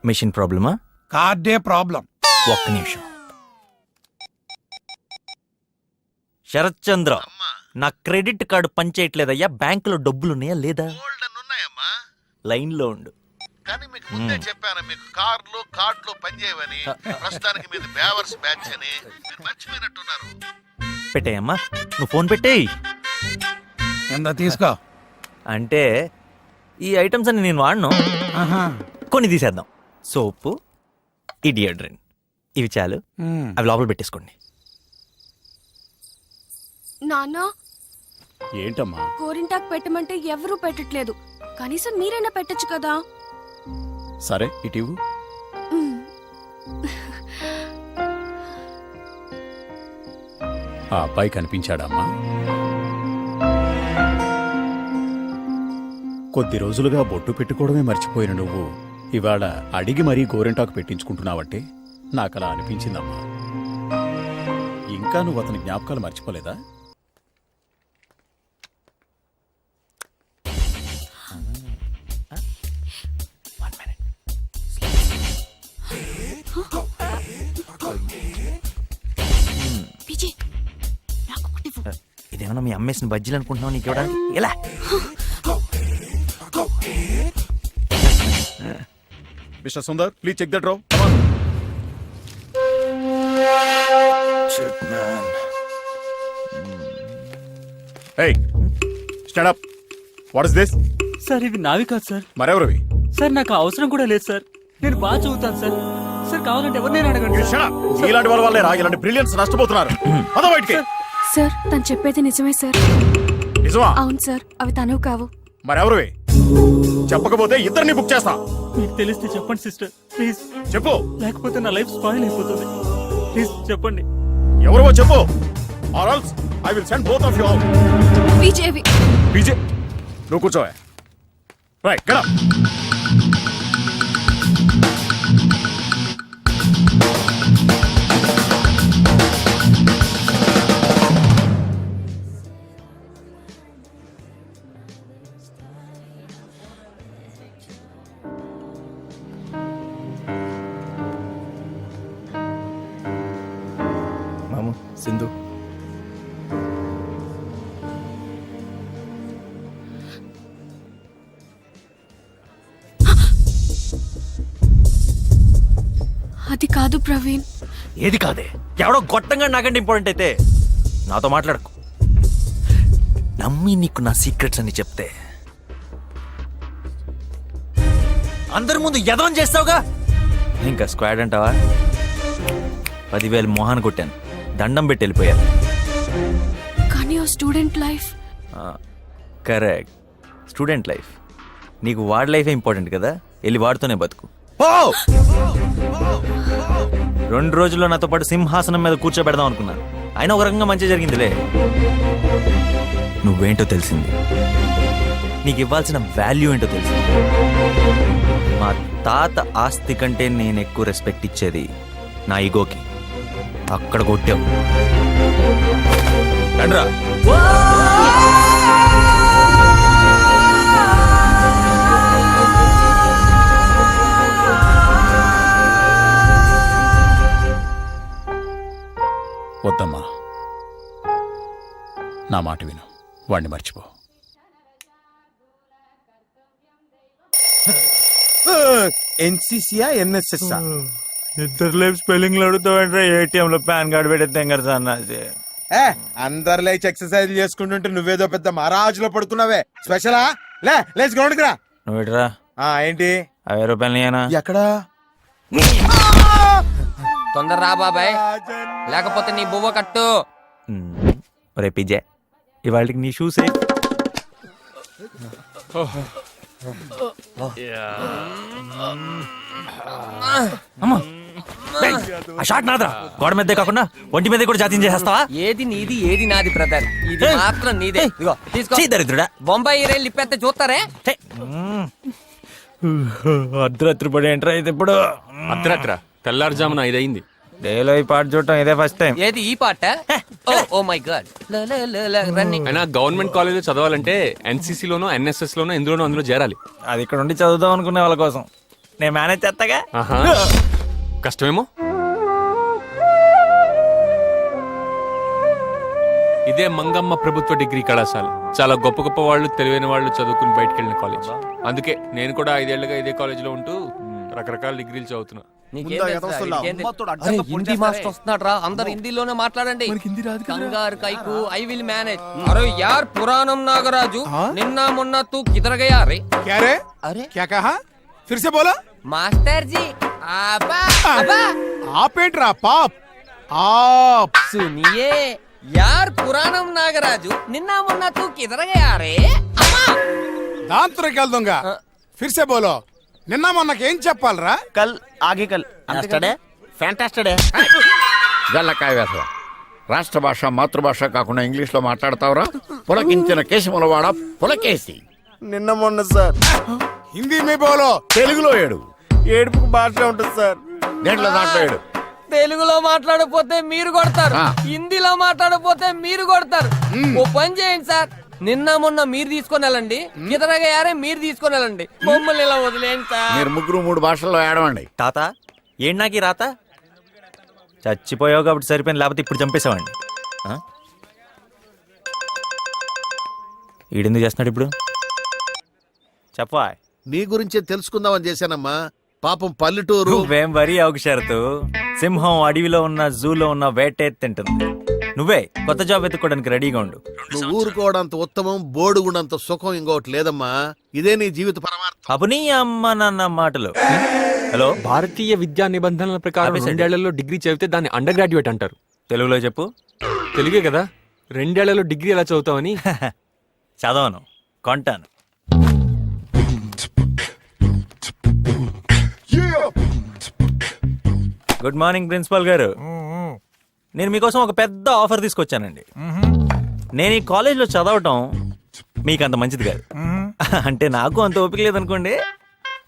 మిషన్ ప్రాబ్లమా? కార్డే ప్రాబ్లం. ఒక్క నిమిషం. శరత్ చంద్ర, నా క్రెడిట్ కార్డు పనిచేయట్లేదయ్యా. బ్యాంకులో డబ్బులున్నాయా లేదా? లైన్ లో ఉండు. కానీ మీకు ముందే చెప్పాను, మీకు కార్డులు పనిచేయవని. ప్రస్తుతానికి మీది బేవర్స్ బ్యాచ్ అని మీరు మర్చిపోయినట్టున్నారు. పెట్టేయమ్మా, నువ్వు ఫోన్ పెట్టేయి. ఎంత తీసుకో. అంటే ఈ ఐటమ్స్ అన్ని నేను వాడను, కొన్ని తీసేద్దాం. సోపు, ఈ డియోడ్రెంట్, ఇవి చాలు. అవి లోపల పెట్టేసుకోండి. నాన్న, ఏంటమ్మా? గోరింటాకు పెట్టమంటే ఎవరూ పెట్టట్లేదు. కనీసం మీరైనా పెట్టచ్చు కదా. సరే ఇటు. ఆ అబ్బాయి కనిపించాడమ్మా? కొద్ది రోజులుగా బొట్టు పెట్టుకోవడమే మర్చిపోయిన నువ్వు ఇవాళ అడిగి మరీ గోరెంటాకు పెట్టించుకుంటున్నావంటే నాకు అలా అనిపించిందమ్మా. ఇంకా నువ్వు అతని జ్ఞాపకాలు మర్చిపోలేదా? ఇదేమన్నా మీ అమ్మేసిన బజ్జీలు అనుకుంటున్నావు నీకు ఇవ్వడానికి? ఎలా? Mister Sundar, please check that row. Hey, stand up. What is this? Sir ఇవి నావి కాదు సార్. మరెవరివి? సార్ నాకు అవసరం కూడా లేదు సార్. నేను బాగా చదువుతాను సార్. సార్ కావాలంటే ఎవరినైనా అడగండి. ఇలాంటి వాళ్ళ వల్లే రా ఇలాంటి బ్రిలియన్స్ నష్టపోతున్నారు. పద బయటికి. సార్ తను చెప్పేది నిజమే సార్. నిజమా? అవును సార్, అవి తనువు కావు. మరెవరివి? చెప్పకపోతే ఇద్దరిని బుక్ చేస్తా. మీకు తెలిస్తే చెప్పండి సిస్టర్, ప్లీజ్ చెప్పు. లేకపోతే నా లైఫ్ స్పాయిల్ అయిపోతుంది. ప్లీజ్ చెప్పండి. ఎవరో చెప్పు. Or else I will send both of you out. విజయవి. Vijay, నువ్వు కూర్చోవే. Right, get up. మాము, సింధు. అది కాదు ప్రవీణ్. ఏది కాదే? ఎవడో గొట్టంగా నాకంటే ఇంపార్టెంట్ అయితే నాతో మాట్లాడకు. నమ్మి నీకు నా సీక్రెట్స్ అని చెప్తే అందరి ముందు ఎదవం చేస్తావుగా. ఇంకా స్క్వాడ్ అంటావా? 10,000 మోహాన్ కొట్టాను, దండం పెట్టి వెళ్ళిపోయాను. కానీ ఆ student life. Correct, student life. నీకు వాడి లైఫే ఇంపార్టెంట్ కదా, వెళ్ళి వాడితోనే బతుకు. 2 రోజుల్లో నాతో పాటు సింహాసనం మీద కూర్చోబెడదాం అనుకున్నాను. అయినా ఒక రకంగా మంచి జరిగిందిలే. నువ్వేంటో తెలిసింది, నీకు ఇవ్వాల్సిన వాల్యూ ఏంటో తెలిసింది. మా తాత ఆస్తి కంటే నేను ఎక్కువ రెస్పెక్ట్ ఇచ్చేది నా ఈగోకి. అక్కడ కొట్టావు. రండ్రా. వద్దమ్మా, నా మాట విను, వాణ్ణి మర్చిపో. ఎన్సీసీయా ఎన్ఎస్ఎస్ ఇద్దరు స్పెల్లింగ్ అడుగుతావంటే ATM లో పాన్ కార్డు పెట్టేద్దాం కదా సన్నాసి. అందరు లేచి ఎక్సర్సైజ్ చేసుకుంటుంటే నువ్వేదో పెద్ద మహారాజులో పడుకున్నావే. స్పెషలా? లేచి గ్రౌండ్కి రా. నువ్వు ఇటురా. ఏంటి 50 రూపాయలు ఎక్కడా? తొందర రా బాబాయ్, లేకపోతే నీ బువ్వ కట్టు. రే పిజ్జా, ఇవాళకి నీ షూసే. షాట్ నాదరా, గోడ మీదే కాకుండా ఒంటి మీద కూడా జాతీయం చేసేస్తావా? ఏది నీది ఏది నాది బ్రదర్, ఇది మాత్రం నీదే. ఇదిగో తీసుకో. దరిద్రుడా, బొంబాయి రైలు ఇప్పేస్తే చూస్తారే. అర్ధరాత్రి పడి ఎంటర్ అయితే ఇప్పుడు అర్ధరాత్ర తెల్లారుజామున 5 అయింది. డేలో ఈ పాట చూడటం ఇదే ఫస్ట్ టైం. ఏది ఈ పాట? Oh my god. రన్నింగ్. అయినా గవర్నమెంట్ కాలేజ్ చదవాలంటే NCC లోనో NSS లోనో ఎందులోనో అందులో చేరాలి. అది ఇక్కడ ఉండి చదువుదాం అనుకునే వాళ్ళ కోసం నేను మేనేజ్ చేస్తాగా. ఆహా, కష్టమేమో. ఇదే మంగమ్మ ప్రభుత్వ డిగ్రీ కళాశాల. చాలా గొప్ప గొప్ప వాళ్ళు, తెలివైన వాళ్ళు చదువుకుని బయటకు వెళ్ళిన కాలేజ్. అందుకే నేను కూడా 5 ఏళ్లుగా ఇదే కాలేజ్ లో ఉంటూ రకరకాల డిగ్రీలు చదువుతున్నా. హిందీ మాస్టర్ వస్తున్నాడు రా, అందరు హిందీలోనే మాట్లాడండి. కంగారు కైకు, ఐ విల్ మేనేజ్. అరే యార్ పురాణం నాగరాజు, నిన్న మొన్న తూ కిధర్ గయా రే? అరే క్యా కహా? ఫిర్ సే బోలో. మాస్టర్ జీ ఆబా ఆబా ఆపేంట్రా పాప్ ఆప్. సునియే యార్ పురాణం నాగరాజు, నిన్న మొన్న తూ కిధర్ గయా రే? అమ్మా దాంతురకెళ్ దొంగ. ఫిర్ సే బోలో. నిన్న మొన్నకేం చెప్పాలరా? కల్ ఆగే కల్ ఫ్యాంటాస్టడే. గల్లకాయ వేసవ రాష్ట్ర భాష మాతృభాష కాకుండా ఇంగ్లీష్ లో మాట్లాడతావురా? పులకించిన కేశములవాడ పులకేసి. నిన్న మొన్న సార్. హిందీ మీ బోలో. తెలుగులో ఏడు. ఏడుపుకు భాష ఉంటుంది సార్. దేంట్లో దాంట్లో ఏడు. తెలుగులో మాట్లాడకపోతే మీరు కొడతారు, హిందీలో మాట్లాడకపోతే మీరు కొడతారు. ఓ పని చేయండి సార్, నిన్న మొన్న మీరు తీసుకొని వెళ్ళండి, ఇతరగా మీరు తీసుకొని వెళ్ళండి, మమ్మల్ని ఇలా వదిలేండి సార్. మీరు 3 భాషల్లో ఏడవండి. తాత ఏంటి నాకు ఈ రాత? చచ్చిపోయావు కాబట్టి సరిపోయింది, లేకపోతే ఇప్పుడు చంపేశావండి. ఈడెందుకు చేస్తున్నాడు ఇప్పుడు? చెప్పా. నీ గురించే తెలుసుకుందామని చేశానమ్మా. పాపం పల్లెటూరు. నువ్వేం వరి అవకు షరతు. సింహం అడవిలో ఉన్న జూలో ఉన్న వేటే తింటుంది. నువ్వే కొత్త జాబ్ ఎత్తుకోవడానికి రెడీగా ఉండు. నువ్వు ఊరుకోవడంత ఉత్తమం, బోడుగుండంత సుఖం ఇంకోటి లేదమ్మా. ఇదే నీ జీవిత పరమార్థం. అప్పుడు నీ అమ్మ నాన్న మాటలు. హలో, భారతీయ విద్యా నిబంధనల ప్రకారం 2 ఏళ్లలో డిగ్రీ చదివితే దాన్ని అండర్ గ్రాడ్యుయేట్ అంటారు. తెలుగులో చెప్పు. తెలుగే కదా. 2 ఏళ్లలో డిగ్రీ ఎలా చదువుతావని. చదవను, కొంటాను. గుడ్ మార్నింగ్ ప్రిన్సిపల్ గారు. నేను మీకోసం ఒక పెద్ద ఆఫర్ తీసుకొచ్చానండి. నేను ఈ కాలేజ్లో చదవటం మీకు అంత మంచిది కాదు. అంటే నాకు అంత ఓపిక లేదనుకోండి.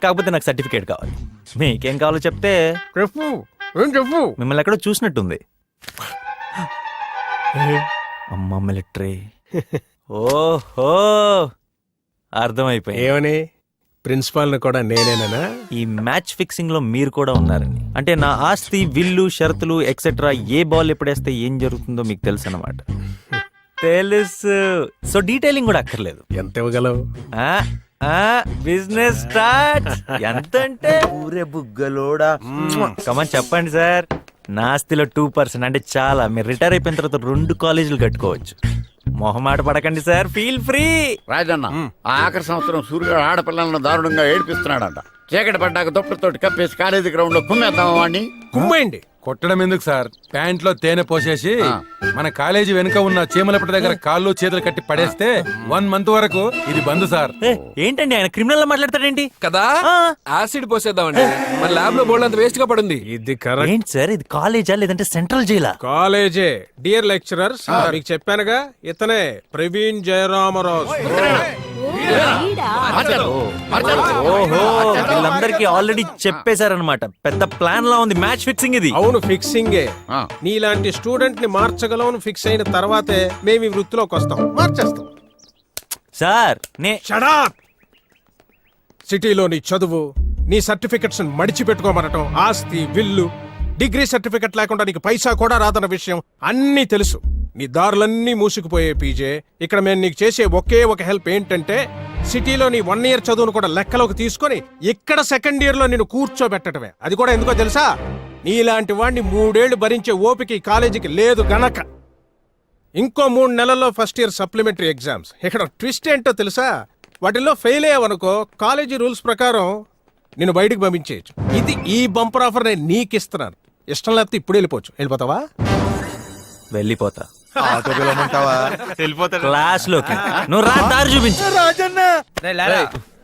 కాకపోతే నాకు సర్టిఫికేట్ కావాలి. మీకేం కావాలో చెప్తే చెప్పు. ఏం చెప్పు? మిమ్మల్ని ఎక్కడో చూసినట్టుంది. అమ్మ మిలిటరీ. ఓహో, అర్థమైపోయింది. ఏమని? ప్రిన్సిపాల్ కూడా నేనేనా? ఈ మ్యాచ్ ఫిక్సింగ్ లో మీరు కూడా ఉన్నారని. అంటే నా ఆస్తి, విల్లు, షరతులు ఎక్సెట్రా, ఏ బాల్ ఎప్పుడేస్తే ఏం జరుగుతుందో మీకు తెలుసు అన్నమాట. తెలుసు. సో డీటెయిలింగ్ కూడా అక్కర్లేదు. ఎంత ఇవ్వగలవు? Business start. ఎంత అంటే ఊరే బుగ్గలోడా. కమన్ చెప్పండి సార్. నా ఆస్తిలో 2% అంటే చాలా. మీరు రిటైర్ అయిపోయిన తర్వాత 2 కాలేజీలు కట్టుకోవచ్చు. మొహమాట పడకండి సార్, ఫీల్ ఫ్రీ. రాజన్న, ఆ ఆఖరి సంవత్సరం సూర్యుడు ఆడపిల్లలను దారుణంగా ఏడిపిస్తున్నాడంట. చీకటి పడ్డాక దుప్పటితోటి కప్పేసి కాలేజీ గ్రౌండ్ లో కుమ్మేద్దామా వాడిని? కుమ్మేయండి. కొట్టడం ఎందుకు సార్? ప్యాంట్ లో తేనె పోసేసి మన కాలేజీ వెనుక ఉన్న చీమలపటి దగ్గర కాళ్ళు చేతులు కట్టి పడేస్తే 1 month వరకు ఇది బంద్ సార్. ఏంటండి ఆయన క్రిమినల్ మాట్లాడతాడేంటి? కదా యాసిడ్ పోసేద్దామండి. మన ల్యాబ్ లో బోల్డ్ అంత వేస్ట్ గా పడుంది. ఇది కరెక్ట్. ఏంటి సార్ ఇది కాలేజా లేదంటే సెంట్రల్ జైలా? కాలేజే. డియర్ లెక్చరర్స్, మీకు చెప్పానుగా ఇతనే ప్రవీణ్ జయరామరాజు. ఓహో వీళ్ళందరికీ ఆల్రెడీ చెప్పేశారనమాట. పెద్ద ప్లాన్ లా ఉంది. మ్యాచ్ ఫిక్సింగ్ ఇది. అవును, ఫిక్సింగే. నీలాంటి స్టూడెంట్ ని మార్చగలవని ఫిక్స్ అయిన తర్వాతే మేము ఈ వృత్తిలోకి వస్తాం. మార్చేస్తాం సార్. షడప్. సిటీలో నీ చదువు, నీ సర్టిఫికెట్స్ మడిచి పెట్టుకోమనటం, ఆస్తి, విల్లు, డిగ్రీ సర్టిఫికెట్ లేకుండా నీకు పైసా కూడా రాదన్న విషయం అన్నీ తెలుసు. నీ దారులన్నీ మూసుకుపోయే పీజే. ఇక్కడ మేము నీకు చేసే ఒకే ఒక హెల్ప్ ఏంటంటే సిటీలో నీ 1 year చదువును కూడా లెక్కలోకి తీసుకొని ఇక్కడ 2nd year లో నిన్ను కూర్చోబెట్టడమే. అది కూడా ఎందుకో తెలుసా? నీలాంటి వాడిని 3 ఏళ్లు భరించే ఓపిక ఈ కాలేజీకి లేదు గనక. ఇంకో 3 నెలల్లో ఫస్ట్ ఇయర్ సప్లిమెంటరీ ఎగ్జామ్స్. ఇక్కడ ట్విస్ట్ ఏంటో తెలుసా? వాటిల్లో ఫెయిల్ అయ్యావనుకో కాలేజీ రూల్స్ ప్రకారం నిన్ను బయటికి పంపించేయచ్చు. ఇది ఈ బంపర్ ఆఫర్ నేను నీకు ఇస్తున్నాను. ఇష్టం లేకపోతే ఇప్పుడు వెళ్ళిపోవచ్చు. వెళ్ళిపోతావా? వెళ్ళిపోతా. ఆటో పిలవమంటావా? క్లాస్ లోకి నువ్వు రా, దారి చూపించు.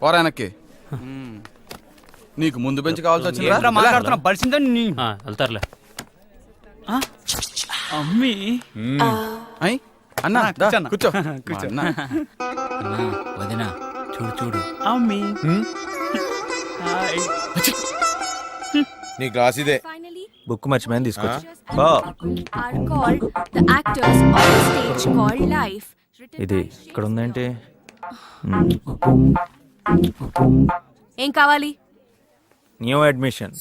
పోరానక్కి నీకు ముందు బెంచ్ కావాల్సి వచ్చిందా? మాట్లాడుతున్నా బలిసిందని వెళ్తారులే. అమ్మి అన్నా కూర్చో కూర్చో. వదినా చూడు చూడు. అమ్మి నీ గ్లాస్ ఇదే. బుక్ మర్చిపోయాను, తీసుకొచ్చి. ఇది ఇక్కడ ఉందేంటి? ఏం కావాలి? New admission.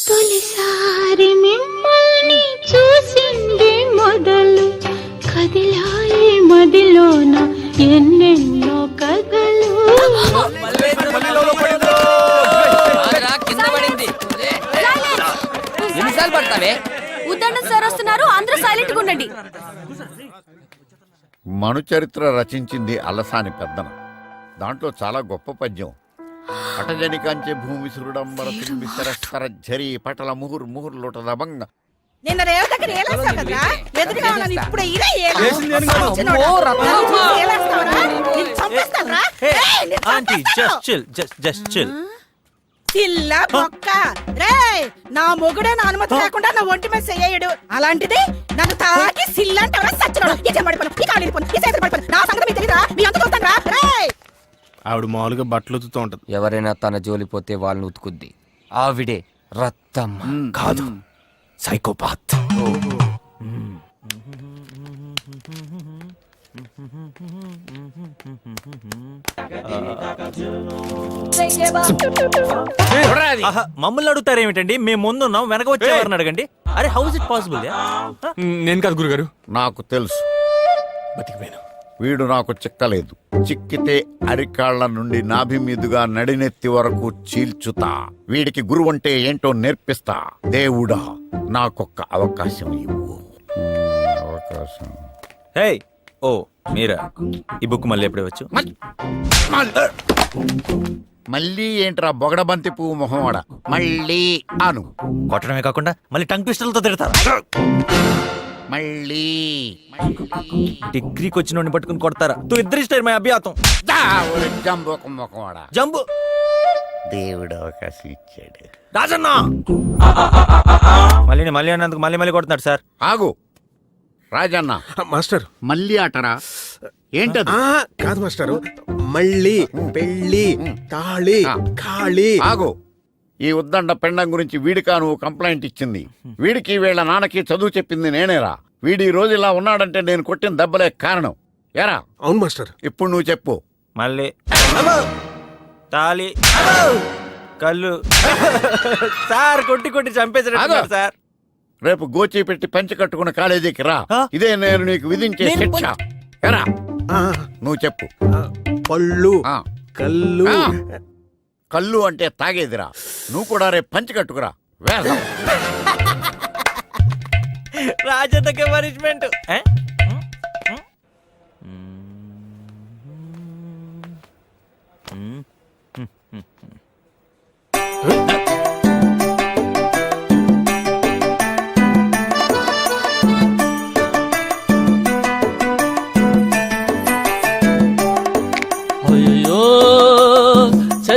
తొలిసారి మిమ్మల్ని చూసింది మొదలు కదిలాయి మదిలోన ఎన్నెన్నో కథలు. కింద పడింది. ఎన్నిసార్లు పడతావే? ఉద్దండం సార్ వస్తున్నారు, అందరూ సైలెంట్ గా ఉండండి. మనుచరిత్ర రచించింది అలసాని పెద్దన. దాంట్లో చాలా గొప్ప పద్యం. పటజనికాంచె భూమి సురుడంబర సింబిసరస్కర ఝరి పటల ముహుర్ ముహుర్ లోటదభంగ. నిన్న రేవు దగ్గర ఏలేస్తావు కదరా? ఎదురుగా ఉన్నాను ఇప్పుడు ఇదే aunty just chill, just chill. పిల్ల బొక్క రే, నా మొగుడే నా అనుమతి లేకుండా నా ఒంటి మీద చెయ్యడు. అలాంటిది నన్ను తాకి సిల్లంటే సచ్చినాడు. ఈ చెయ్యి పడిపోను, ఈ కాళ్ళు ఇరిపోను, ఈ చేతులు పడిపోను. నా సంగతి మీకు తెలియదా? మీ అంత చూస్తాను రే. ఆవిడ మామూలుగా బట్టలు ఉతుకుతూ ఉంటది. ఎవరైనా తన జోలిపోతే వాళ్ళని ఉతుకుద్ది. ఆవిడే రత్తమ్మ కాదు, సైకోపాత్. మమ్మల్ని అడుగుతారేమిటండి? మేము ముందున్నాం, వెనక వచ్చేవారిని అడగండి. అరే హౌ ఇస్ ఇట్ పాసిబుల్? నేను కాదు గురుగారు. నాకు తెలుసు, బతికిపోయాను. వీడు నాకు చిక్కలేదు. చిక్కితే అరికాళ్ల నుండి నాభి మీదుగా నడినెత్తి వరకు చీల్చుతా. వీడికి గురువు అంటే ఏంటో నేర్పిస్తా. దేవుడా, నాకొక్క అవకాశం ఇవ్వు. అవకాశం. హే ఓ మీరా, ఈ బుక్ మళ్ళీ ఎప్పుడే వచ్చు? మళ్ళీ ఏంట్రా బొగడబంతి పువ్వు మొహమాడ? మళ్ళీ అను. కొట్టడమే కాకుండా మళ్ళీ టంగ్ పిస్టల్తో తిడతారు. మళ్ళీ డిగ్రీకి వచ్చిన పట్టుకుని కొడతారా? తూ ఇద్దరు ఇష్ట అభ్యాతం. జంబు మొహమాడ. జంబు. దేవుడు అవకాశం ఇచ్చాడు. రాజన్న మళ్ళీ అన్నందుకు మళ్ళీ కొడుతున్నాడు సార్. ఆగు రాజన్న. మాస్టర్ మళ్ళీ ఆటరా? ఏంటది? కాదు మాస్టరు, మళ్ళీ పెళ్ళి తాళి ఖాళీ. ఆగు. ఈ ఉద్దండ పెండం గురించి వీడికా నువ్వు కంప్లైంట్ ఇచ్చింది? వీడికి వీళ్ళ నాన్నకి చదువు చెప్పింది నేనేరా. వీడి ఈ రోజు ఇలా ఉన్నాడంటే నేను కొట్టిన దెబ్బలే కారణం. ఎరా? అవును మాస్టర్. ఇప్పుడు నువ్వు చెప్పు. మళ్ళీ తాళి కళ్ళు సార్ కొట్టి చంపేసాడు సార్. రేపు గోచి పెట్టి పంచి కట్టుకున్న కాలేజీకి రా. ఇదే నేను నీకు విధించే శిక్ష. ఎరా? నువ్వు చెప్పు. పళ్ళు కళ్ళు. కళ్ళు అంటే తాగేదిరా. నువ్వు కూడా రేపు పంచి కట్టుకురా. వేళ రాజన్నకే పనిష్మెంట్.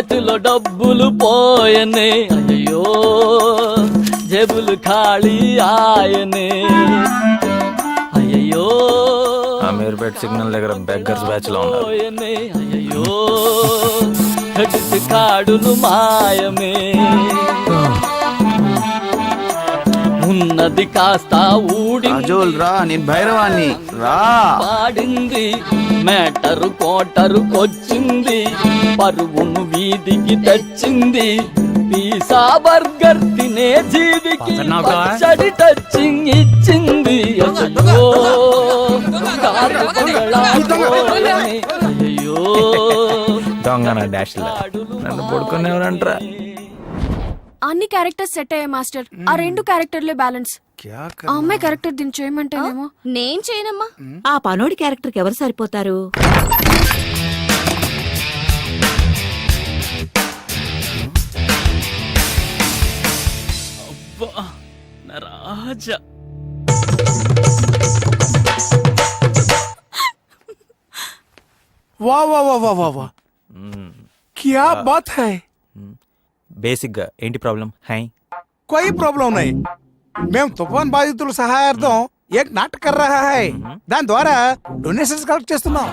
చేతిలో డబ్బులు పోయనే అయ్యో జేబులు ఖాళీ ఆయనే అయ్యో అమీర్పేట్ సిగ్నల్ దగ్గర బెగ్గర్స్ బ్యాచ్ లో ఉన్నారు. పోయనే అయ్యో కడిసి కాడులు మాయమే ఉన్నది కాస్త ఊడి రా నేను భైరవాన్ని రా. పాడింది మేటరు కోటరు కొచ్చింది పరువును వీధికి తెచ్చింది పిజ్జా బర్గర్ తినే జీవికి పచ్చడి టచింగ్ ఇచ్చింది అయ్యో కారు కొనలాపోయనే, అయ్యో దొంగన డాష్ నన్ను పడుకునేవారంటరా. అన్ని క్యారెక్టర్స్ సెట్ అయ్యాయి మాస్టర్. ఆ 2 క్యారెక్టర్లే బ్యాలెన్స్. ఆ అమ్మాయి క్యారెక్టర్ దీన్ని చేయమంటేనేమో. నేను చేయనమ్మా. ఆ పనోడి క్యారెక్టర్కి ఎవరు సరిపోతారు? రాజా వా వా వా వా వా వా క్యా బాత్ హై. బేసిక్ గా ఏంటి ప్రాబ్లం? హై कोई प्रॉब्लम नहीं. మేము తుఫాన్ బాధితుల సహాయార్థం ఏక్ నాటక కర్ రహా హై. దాని ద్వారా డొనేషన్స్ కలెక్ట్ చేస్తున్నాం.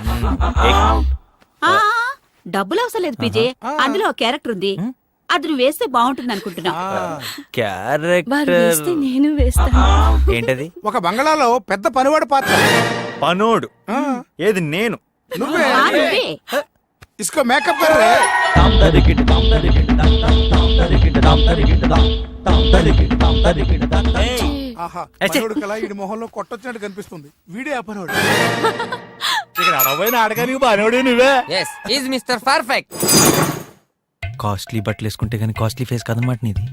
డబ్బులు అవసరం లేదు పీజే. అందులో ఒక క్యారెక్టర్ ఉంది, అది నువ్వు వేస్తే బాగుంటుంది అనుకుంటున్నా. వారు క్యారెక్టర్ వేస్తే నేను వేస్తాను. ఏంటది? ఒక బంగళాలో పెద్ద పనివాడు పాత్ర. పనోడు. ఏది నేను? నువ్వే. నువ్వే. ఇస్కో మేకప్ కర్ రే. ఆహా, పనోడు కళ ఈడి మొహంలో కొట్టొచ్చినట్టు కనిపిస్తుంది. వీడే ఆ పనోడు. ఇక్కడ అడవైన ఆడగానికి పనోడు నువ్వే. yes is Mr. Perfect. Costly బట్టలు వేసుకుంటే కానీ కాస్ట్లీ ఫేస్ కదనమాట నీది.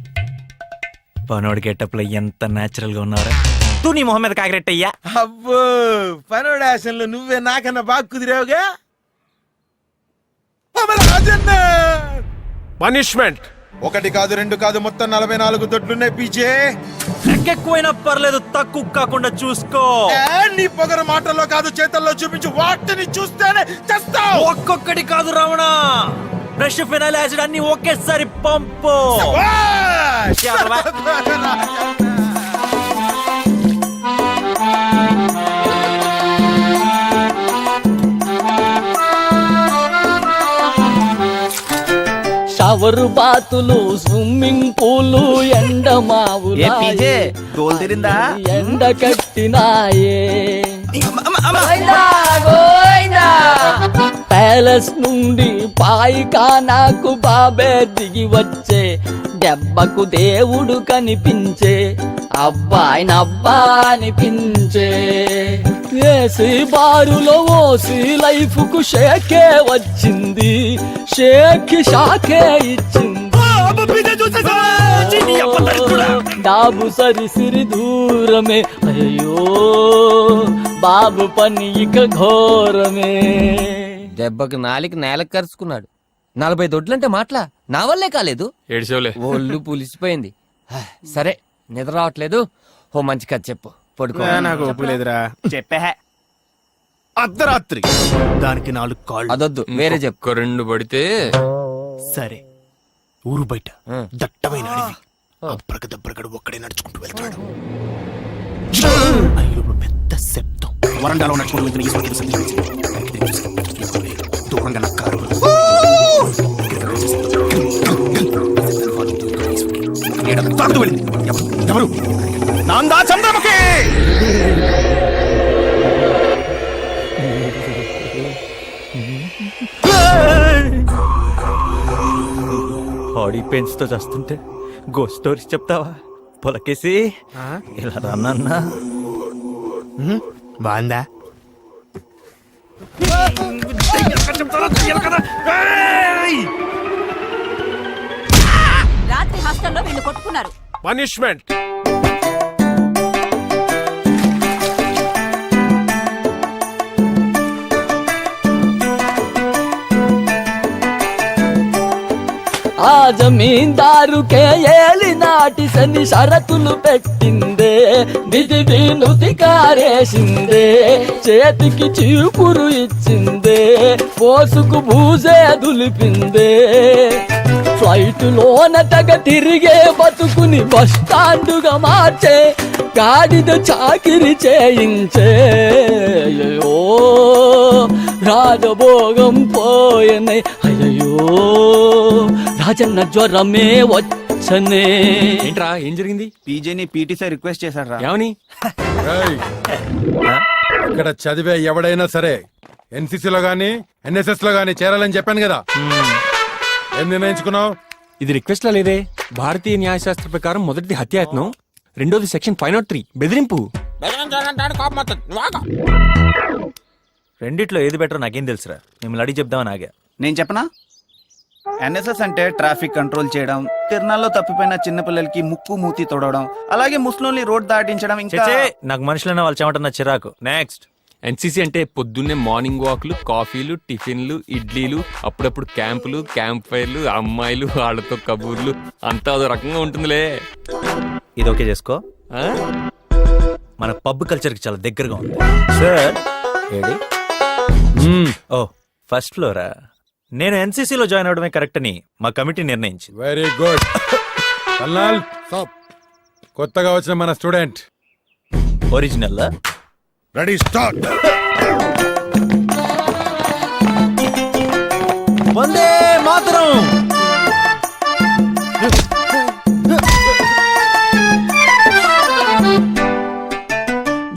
పనోడు గెటప్ లో ఎంత నేచురల్ గా ఉన్నారా. తూ నీ మొహం మీద కాకిరెట్టయ్యా. అబ్బో, పనోడు ఆశంలో నువ్వే నాకన్నా బాగా కుదిరావుగా. పనిష్మెంట్ 1 కాదు 2 కాదు మొత్తం 44 దొడ్లున్నాయి పీజే. ఎక్కువైనా పర్లేదు, తక్కువ కాకుండా చూసుకో. నీ పొగర మాటల్లో కాదు చేతల్లో చూపించు. వాటిని చూస్తేనే చేస్తావు. ఒక్కొక్కటి కాదు రావణ, బ్రష్ ఫినాయిల్ యాసిడ్ అన్ని ఒకేసారి పంపు. షవరు బాతులు స్విమ్మింగ్ పూలు ఎండమావులు ఎండ కట్టినాయే. ప్యాలెస్ నుండి పాయికానాకు బాబే దిగి వచ్చే దెబ్బకు దేవుడు కనిపించే అబ్బాయి నవ్వా అనిపించే. ఏసీ బారులో ఓసి లైఫ్ కు షేకే వచ్చింది, షేక్ షాకే ఇచ్చింది. డాబు సరిసిరి దూరమే అయ్యో బాబు పని ఇక ఘోరమే. దెబ్బకు నేలకు కరుచుకున్నాడు. 40 దొడ్లంటే మాటలా నా వల్లే కాలేదు. ఏడ్చేవులే. ఒళ్ళు పులిసిపోయింది. సరే నిద్ర రావట్లేదు. ఓ మంచి కథ చెప్పు, పడుకో. నాకు ఒప్పులేదురా. చెప్పే అర్ధరాత్రి దానికి 4 కాళ్ళు. అదొద్దు, వేరే చెప్పు. 2 పడితే సరే, ఊరు బయట దట్టమైన అడవి. అబ్రకదబ్రకడు ఒక్కడే నడుచుకుంటూ వెళ్తాడు. అయ్యోడు పెద్ద శబ్దం. వరండాలో నడుచుకుంటూ వెళ్తున్న ఈ స్వచ్ఛత సందేశం. దూరంగా నా కారు. తాగుతూ వెళ్ళింది. ఎవరు? నాందా చంద్రముఖి. బాడీ పెయిన్స్ తో చేస్తుంటే గోస్ట్ స్టోరీస్ చెప్తావా? పొలకేసి ఇలా రన్నా బాందా. రాత్రి హాస్టల్లో వీళ్ళు కొట్టుకున్నారు. పనిష్మెంట్. ఆ జమీందారుకే ఏలి నాటి శని షరతులు పెట్టిందే. నిధి నుతి కారేసిందే, చేతికి చీపురు ఇచ్చిందే, పోసుకు బూజే దులిపిందే, ఫ్లైట్ లోన తెగ తిరిగే బతుకుని బస్ స్టాండుగా మార్చే, గాడిద చాకిరి చేయించే, అయ్యో రాజభోగం పోయనే, అయ్యో రాజన్న జ్వరమే వచ్చనే. ఏంట్రా ఏం జరిగింది? పీజేని పీటీ సార్ రిక్వెస్ట్ చేశారు రా. ఏమని? ఏయ్, ఇక్కడ చదివే ఎవడైనా సరే ఎన్సీసీలో గానీ ఎన్ఎస్ఎస్ లో గానీ చేరాలని చెప్పాను కదా. ఏం నిర్ణయించుకున్నావు? ఇది రిక్వెస్ట్ లా లేదే. భారతీయ న్యాయశాస్త్ర ప్రకారం మొదటిది హత్యాయత్నం, రెండోది సెక్షన్ 503 బెదిరింపు. రెండిట్లో ఏది బెటర్ నాకేం తెలుసురా, మిమ్మల్ని అడిగి చెప్దామని ఆగా. నేను చెప్పనా? ఎన్ఎస్ఎస్ అంటే ట్రాఫిక్ కంట్రోల్ చేయడం, తిరణాల్లో తప్పిపోయిన చిన్నపిల్లలకి ముక్కు మూతి తొడవడం, అలాగే ముస్లింని రోడ్ దాటించడం. ఇంకా చచ్చే, నాకు మనుషులన్న వాళ్ళు చెమటన్న చిరాకు. నెక్స్ట్. ఎన్సీసీ అంటే పొద్దున్నే మార్నింగ్ వాక్లు, కాఫీలు, టిఫిన్లు, ఇడ్లీలు, అప్పుడప్పుడు క్యాంపులు, క్యాంప్ ఫైర్లు, అమ్మాయిలు, వాళ్ళతో కబూర్లు, అంతా అదో రకంగా ఉంటుందిలే. ఇది ఓకే చేసుకో. ఆ? మన పబ్ కల్చర్ కి చాలా దగ్గరగా ఉంది. సార్ ఏడి? ఓ ఫస్ట్ ఫ్లోరా. నేను ఎన్సీసీలో జాయిన్ అవడమే కరెక్ట్ అని మా కమిటీ నిర్ణయించింది. Very good. కల్నాల్, కొత్తగా వచ్చిన మన student. Original ready start. Vande Mataram.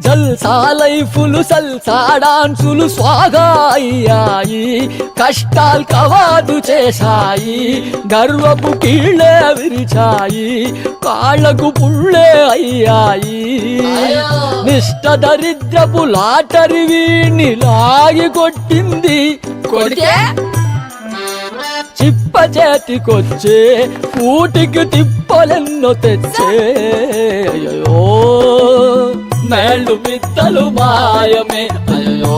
జల్సా లైఫులు సల్సా డాన్సులు స్వాగా అయ్యాయి, కష్టాలు కవాదు చేశాయి, గర్వపు కీళ్ళే విరిచాయి, కాళ్ళకు పుళ్ళే అయ్యాయి, నిష్ట దరిద్రపు లాటరి వీణ్ణి లాగి కొట్టింది, కొడితే చిప్ప చేతికొచ్చే, కూటికి తిప్పలెన్నో తెచ్చే, అయ్యో మేళ్ళు మిత్తలు మాయమే, అయ్యో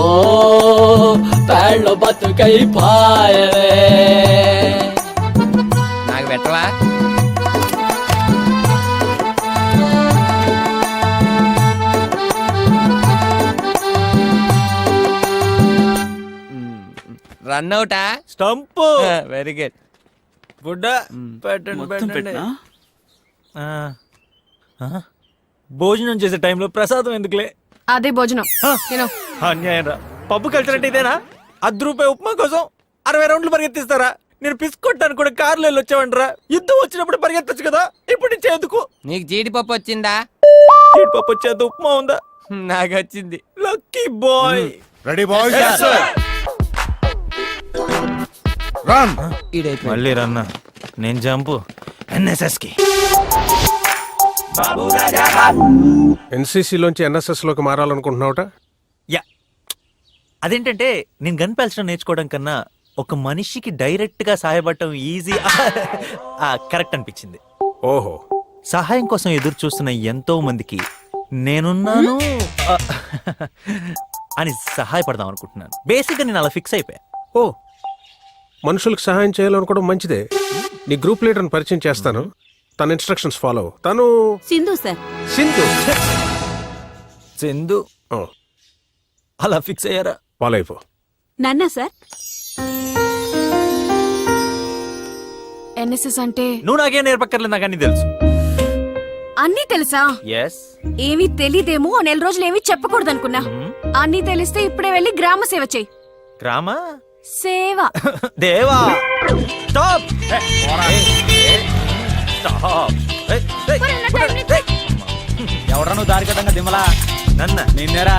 పేళ్ళ బతుకై పాయమే. నాకు పెట్టవా? రన్ అవుటా? స్టంప్. Very good. గుడ్డ పెట్టండి. భోజనం చేసే టైంలో ప్రసాదం ఎందుకులే? అదే భోజనం తిను. అన్యాయం రా. పబ్బు కల్చర్ అంటే ఇదేనా? ₹10 ఉప్మా కోసం 60 రౌండ్లు పరిగెత్తిస్తారా? నేను పిసుకొట్టాను కూడా కార్లో వెళ్ళొచ్చావంటరా. యుద్ధం వచ్చినప్పుడు పరిగెత్తచ్చు కదా, ఇప్పుడు నుంచి ఎందుకు? నీకు జీడిపప్పు వచ్చిందా? జీడిపప్పు వచ్చేది, ఉప్మా ఉందా? నాకు వచ్చింది. Lucky boy. Ready boys, run. మళ్ళీ రన్నా. నేను జంపు ఎన్ఎస్ఎస్ కి. ఎన్సీసీలోంచి ఎన్ఎస్ఎస్ లోకి మారాలనుకుంటున్నావుట? యా, అదేంటంటే నేను గన్ పేల్చడం నేర్చుకోవడం కన్నా ఒక మనిషికి డైరెక్ట్ గా సహాయపడటం ఈజీ కరెక్ట్ అనిపించింది. ఓహో, సహాయం కోసం ఎదురు చూస్తున్న ఎంతో మందికి నేనున్నాను అని సహాయపడదాం అనుకుంటున్నాను. బేసిక్ గా నేను అలా ఫిక్స్ అయిపోయా. ఓ, మనుషులకు సహాయం చేయాలనుకోవడం మంచిదే. నీ గ్రూప్ లీడర్ని పరిచయం చేస్తాను, తన ఇన్స్ట్రక్షన్స్ ఫాలో. తను సింధు సార్. సింధు. సింధు అలా ఫిక్స్ అయ్యారా? ఫాలో అయిపో. నన్నా సార్. ఎన్ఎస్ఎస్ అంటే నువ్వు నాకేం నేర్పక్కర్లేదు, నాకు అన్ని తెలుసు. అన్నీ తెలుసా? ఎస్. ఏమీ తెలీదేమో, 4 రోజులు ఏమీ చెప్పకూడదు అనుకున్నా. అన్నీ తెలిస్తే ఇప్పుడే వెళ్ళి గ్రామ సేవ చెయ్యి. గ్రామ సేవ. దేవా స్టాప్. ఎవడరా నువ్వు దారి కట్టంగా దిమ్మలా? నన్న నిన్నేరా?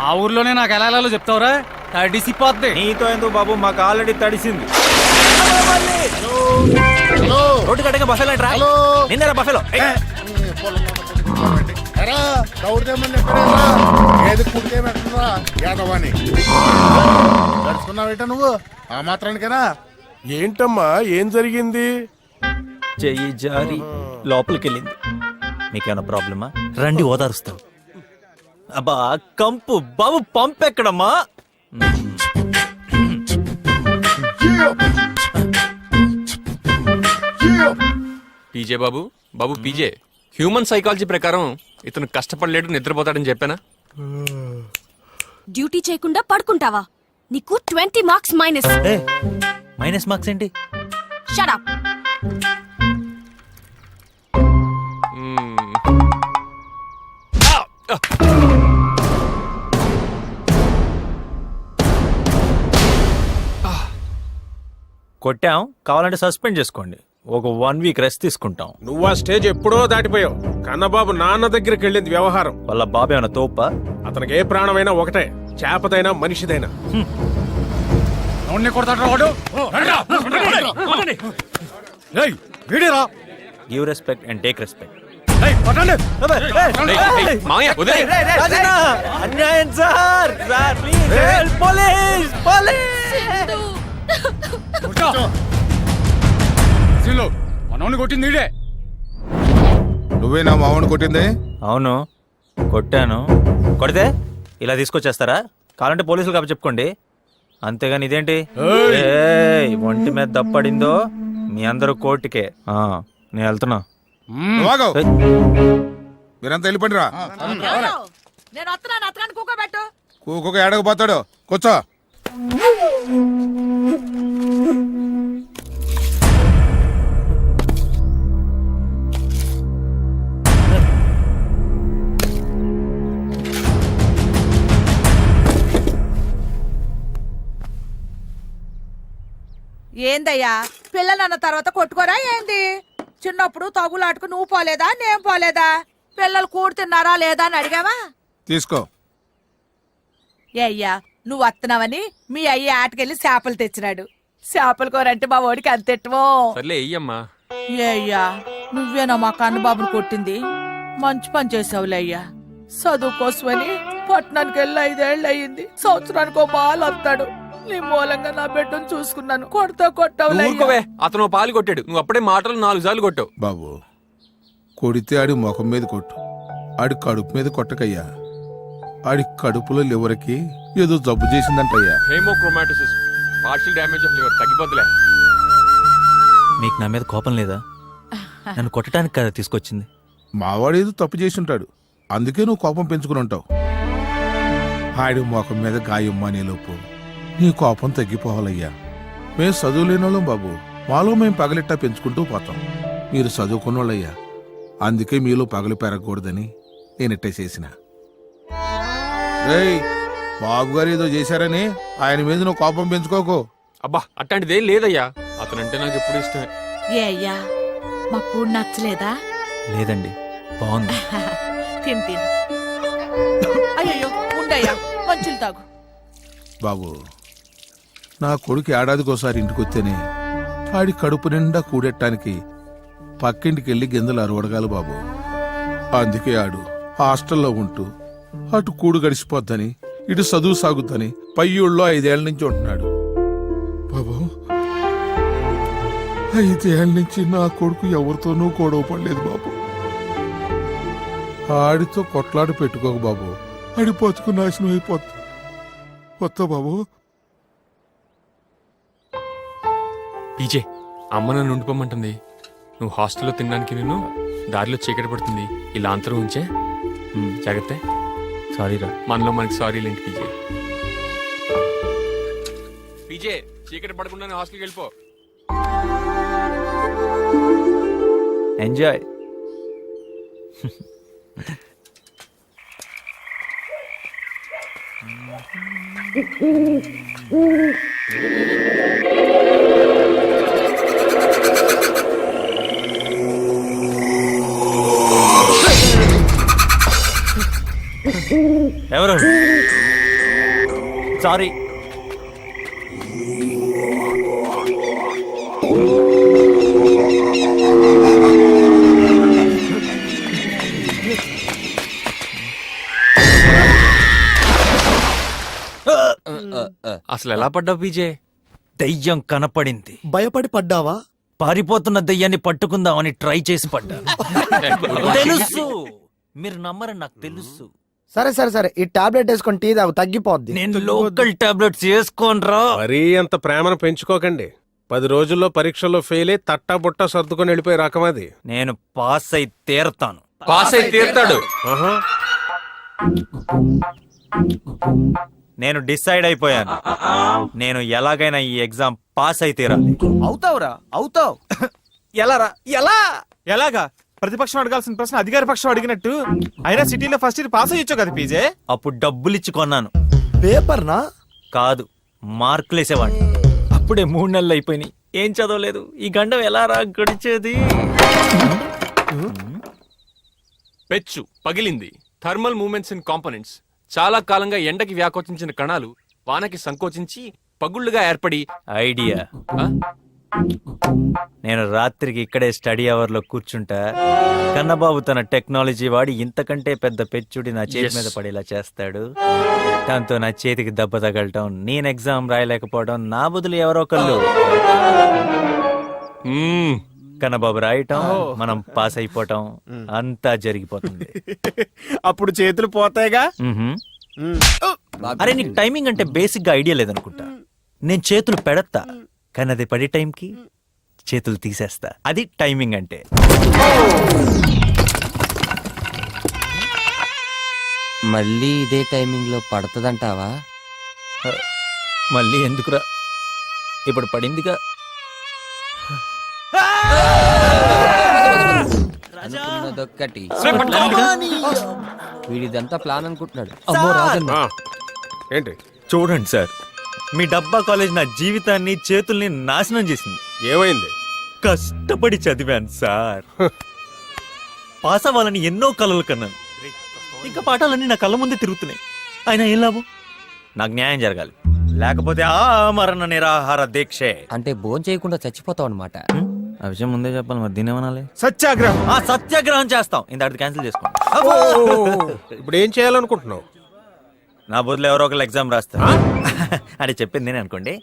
ఆ ఊర్లోనే నాకు ఎలా ఎలా చెప్తావురా? తడిసిపోద్ది. నీతో ఎందుకు బాబు, మాకు ఆల్రెడీ తడిసింది. రోడ్డు కట్టగా బఫెలో రా. నిన్నరా బఫెలో. నడుచుకున్నావేట నువ్వు ఆ మాత్రానికేనా? ఏంటమ్మా, ఏం జరిగింది? చెయ్యి జారి లోపలికి వెళ్ళింది. మీకేమైనా ప్రాబ్లమా? రండి ఓదారుస్తాం. అబ్బా కంపు బాబు, పంపెక్కడమ్మా? పీజే బాబు బాబు పీజే, హ్యూమన్ సైకాలజీ ప్రకారం ఇతను కష్టపడలేడు, నిద్రపోతాడని చెప్పానా? డ్యూటీ చేయకుండా పడుకుంటావా? నీకు 20 మార్క్స్ మైనస్. మైనస్ మార్క్స్ ఏంటి? Shut up. కొట్టాం, కావాలంటే సస్పెండ్ చేసుకోండి. ఒక 1 వీక్ రెస్ట్ తీసుకుంటాం. నువ్వు ఆ స్టేజ్ ఎప్పుడో దాటిపోయావు. కన్నబాబు నాన్న దగ్గరికి వెళ్ళింది వ్యవహారం. వాళ్ళ బాబు ఏమైనా తోపా? అతనికి ఏ ప్రాణమైనా ఒకటే, చేపదైనా మనిషిదైనా. Give respect and take respect. మామయ్య వదిలేయ్. అన్యాయం సార్, ప్లీజ్ హెల్ప్, పోలీస్, మనోని కొట్టింది ఈడే. నువ్వేనా మామూలు కొట్టింది? అవును, కొట్టాను. కొడితే ఇలా తీసుకొచ్చేస్తారా? కావాలంటే పోలీసులు కాబట్టి చెప్పుకోండి. అంతేగాని ఇదేంటి? ఏయ్, ఒంటి మీద దప్పడిందో మీ అందరూ కోర్టుకే. నేను వెళ్తున్నా. ఏయ్, మీరంతా వెళ్ళిపోండిరా. నేను వస్తున్నాను, అతగాన్ని కూకోబెట్టు. కూకొక ఏడకపోతాడు. కూర్చో. ఏందయ్యా, పిల్లలన్న తర్వాత కొట్టుకోరా ఏంది? చిన్నప్పుడు తగులాటుకు నువ్వు పోలేదా, నేను పోలేదా? పిల్లలు కూడు తిన్నారా లేదా అని అడిగావా? తీసుకో. ఏ అయ్యా, నువ్వు వస్తున్నావని మీ అయ్య ఆటకెళ్ళి చేపలు తెచ్చినాడు. చేపల కూరంటే మా ఓడికి అంతెట్టువో. సర్లే ఎయ్యమ్మా. ఏ అయ్యా, నువ్వేనా మా కన్నబాబుని కొట్టింది? మంచి పని చేసావులే అయ్యా. చదువు కోసమని పట్టణానికి వెళ్ళి 5 ఏళ్ళు అయ్యింది. సంవత్సరానికి బాల్ వస్తాడు. నీ మూలంగా నా బిడ్డను చూసుకున్నాను. ఊరుకోవే, అతను పాలు కొట్టాడు, నువ్వు అప్పుడే మాటలు 4 సార్లు కొట్టావు. బాబు, కొడితే ఆడి ముఖం మీద కొట్టు, ఆడి కడుపు మీద కొట్టకయ్యా. ఆడి కడుపులో లివర్కి ఏదో జబ్బు చేసిందంటయ్యా. హేమోక్రోమాటోసిస్, పార్షియల్ డ్యామేజ్ ఆఫ్ లివర్, తగ్గిపోతులే. మీకు నా మీద కోపం లేదా? నన్ను కొట్టడానికి కదా తీసుకొచ్చింది. మావాడు ఏదో తప్పు చేసి ఉంటాడు, అందుకే నువ్వు కోపం పెంచుకుని ఉంటావు. ఆడి ముఖం మీద గాయం అనేలోపు నీ కోపం తగ్గిపోవాలయ్యా. మేము చదువులేని వాళ్ళం బాబు, మాలో మేము పగలిట్టా పెంచుకుంటూ పోతాం. మీరు చదువుకున్నోళ్ళయ్యా, అందుకే మీలో పగలు పెరగకూడదని నేనిట్టే చేసిన. బాబు గారు ఏదో చేశారని ఆయన మీద నువ్వు కోపం పెంచుకోకు. అబ్బా, అట్లాంటిదేం లేదయ్యా, అతనంటే నాకు ఎప్పుడు ఇష్టమే. ఏ అయ్యా, మా కూడు నచ్చలేదా? లేదండి, బాగుంది. తిని తిని. అయ్యో ఉండయ్యా, మంచులు తాగు. బాబు, నా కొడుకు ఏడాదికోసారి ఇంటికొస్తేనే ఆడి కడుపు నిండా కూడెట్టానికి పక్కింటికి వెళ్ళి గింజలు అరవడగాలి బాబు. అందుకే ఆడు హాస్టల్లో ఉంటూ అటు కూడు గడిచిపోద్దని, ఇటు చదువు సాగుద్దని పై ఊళ్ళో 5 ఏళ్ల నుంచి ఉంటున్నాడు. బాబు, 5 ఏళ్ల నుంచి నా కొడుకు ఎవరితోనూ గొడవ పడలేదు బాబు. ఆడితో కొట్లాడి పెట్టుకోక బాబు, ఆడి బతుకు నాశనం అయిపోద్ది. వస్తా బాబు. పీజే, అమ్మ నన్ను ఉండిపోమంటుంది. నువ్వు హాస్టల్లో తినడానికి నేను దారిలో చీకటి పడుతుంది, ఇలా అంతరం ఉంచే. జాగ్రత్త. సారీరా. మనలో మనకి సారీ లేంటి పీజే. పీజే, చీకటి పడకుండా హాస్టల్కి వెళ్ళిపో. ఎంజాయ్. ఎవరు? సారీ. అసలు ఎలా పడ్డావు పీజే? దెయ్యం కనపడింది. భయపడి పడ్డావా? పారిపోతున్న దెయ్యాన్ని పట్టుకుందామని ట్రై చేసి పడ్డా. తెలుసు, మీరు నమ్మరని నాకు తెలుసు. సరే సరే సరే, ఈ టాబ్లెట్ వేసుకొని టీ తాగు, తగ్గిపోద్ది. నేను లోకల్ టాబ్లెట్స్ వేసుకోనరా. మరీ అంత ప్రేమను పెంచుకోకండి. 10 రోజుల్లో పరీక్షల్లో ఫెయిల్ అయి తట్టా బుట్ట సర్దుకొని వెళ్ళిపోయే రకం అది. నేను పాస్ అయి తీరతాను. పాస్ అయి తీరుతాడు. ఆహా. నేను డిసైడ్ అయిపోయాను. నేను ఎలాగైనా ఈ ఎగ్జామ్ పాస్ అయి తీరాలి. అవుతావురా అవుతావు. ఎలాగా ప్రతిపక్షం అడగాల్సిన ప్రశ్న అధికార పక్షం అడిగినట్టు అయినా సిటీలో ఫస్ట్ ఇయర్ పాస్ అయ్యొచ్చు కదా పీజే. అప్పుడు డబ్బులు ఇచ్చి కొన్నాను. పేపర్ నా కాదు, మార్కులేసేవాడిని. అప్పుడే 3 నెలలు అయిపోయినాయి. ఏం చదవలేదు. ఈ గండం ఎలా రా గడిచేది? పెచ్చు పగిలింది. Thermal moments in components. చాలా కాలంగా ఎండకి వ్యాకోచించిన కణాలు వానకి సంకోచించి పగుళ్లుగా ఏర్పడి. ఐడియా. ఆ? నేను రాత్రికి ఇక్కడే స్టడీ అవర్ లో కూర్చుంటా. కన్నబాబు తన టెక్నాలజీ వాడి ఇంతకంటే పెద్ద పెచ్చుడి నా చేతి మీద పడేలా చేస్తాడు. దాంతో నా చేతికి దెబ్బ తగలటం, నేను ఎగ్జామ్ రాయలేకపోవడం, నా బదులు ఎవరో ఒకళ్ళు కన్నబాబు రాయటం, మనం పాస్ అయిపోవటం, అంతా జరిగిపోతుంది. అప్పుడు చేతులు పోతాయిగా. అరే నీకు టైమింగ్ అంటే బేసిక్ గా ఐడియా లేదనుకుంటా. నేను చేతులు పెడతా, కానీ అది పడే టైంకి చేతులు తీసేస్తా. అది టైమింగ్ అంటే. మళ్ళీ ఇదే టైమింగ్ లో పడుతుందంటావా? మళ్ళీ ఎందుకురా, ఇప్పుడు పడిందిగా. అనుకున్నదొక్కటి. వీడిదంతా ప్లాన్ అనుకుంటున్నాడు. అమ్మో రాజన్న. ఏంటి? చూడండి సార్, మీ డబ్బా కాలేజ్ నా జీవితాన్ని చేతుల్ని నాశనం చేసింది. ఏమైంది? కష్టపడి చదివాను సార్. పాస్ అవ్వాలని ఎన్నో కలలు కన్నాను. ఇంకా పాఠాలన్నీ నా కళ్ళ ముందే తిరుగుతున్నాయి. అయినా ఏం లాభం? నాకు న్యాయం జరగాలి, లేకపోతే మరణ నిరాహార దీక్షే. అంటే భోజనం చేయకుండా చచ్చిపోతావు అనమాట. ఆ విషయం ముందే చెప్పాలి, మరి దీని ఏమనాలి? సత్యాగ్రహం. సత్యాగ్రహం చేస్తాం. ఇంత క్యాన్సిల్ చేసుకోండి. ఇప్పుడు ఏం చేయాలనుకుంటున్నావు? నా బదులు ఎవరో ఒకళ్ళు ఎగ్జామ్ రాస్తారు అని చెప్పింది నేను అనుకోండి.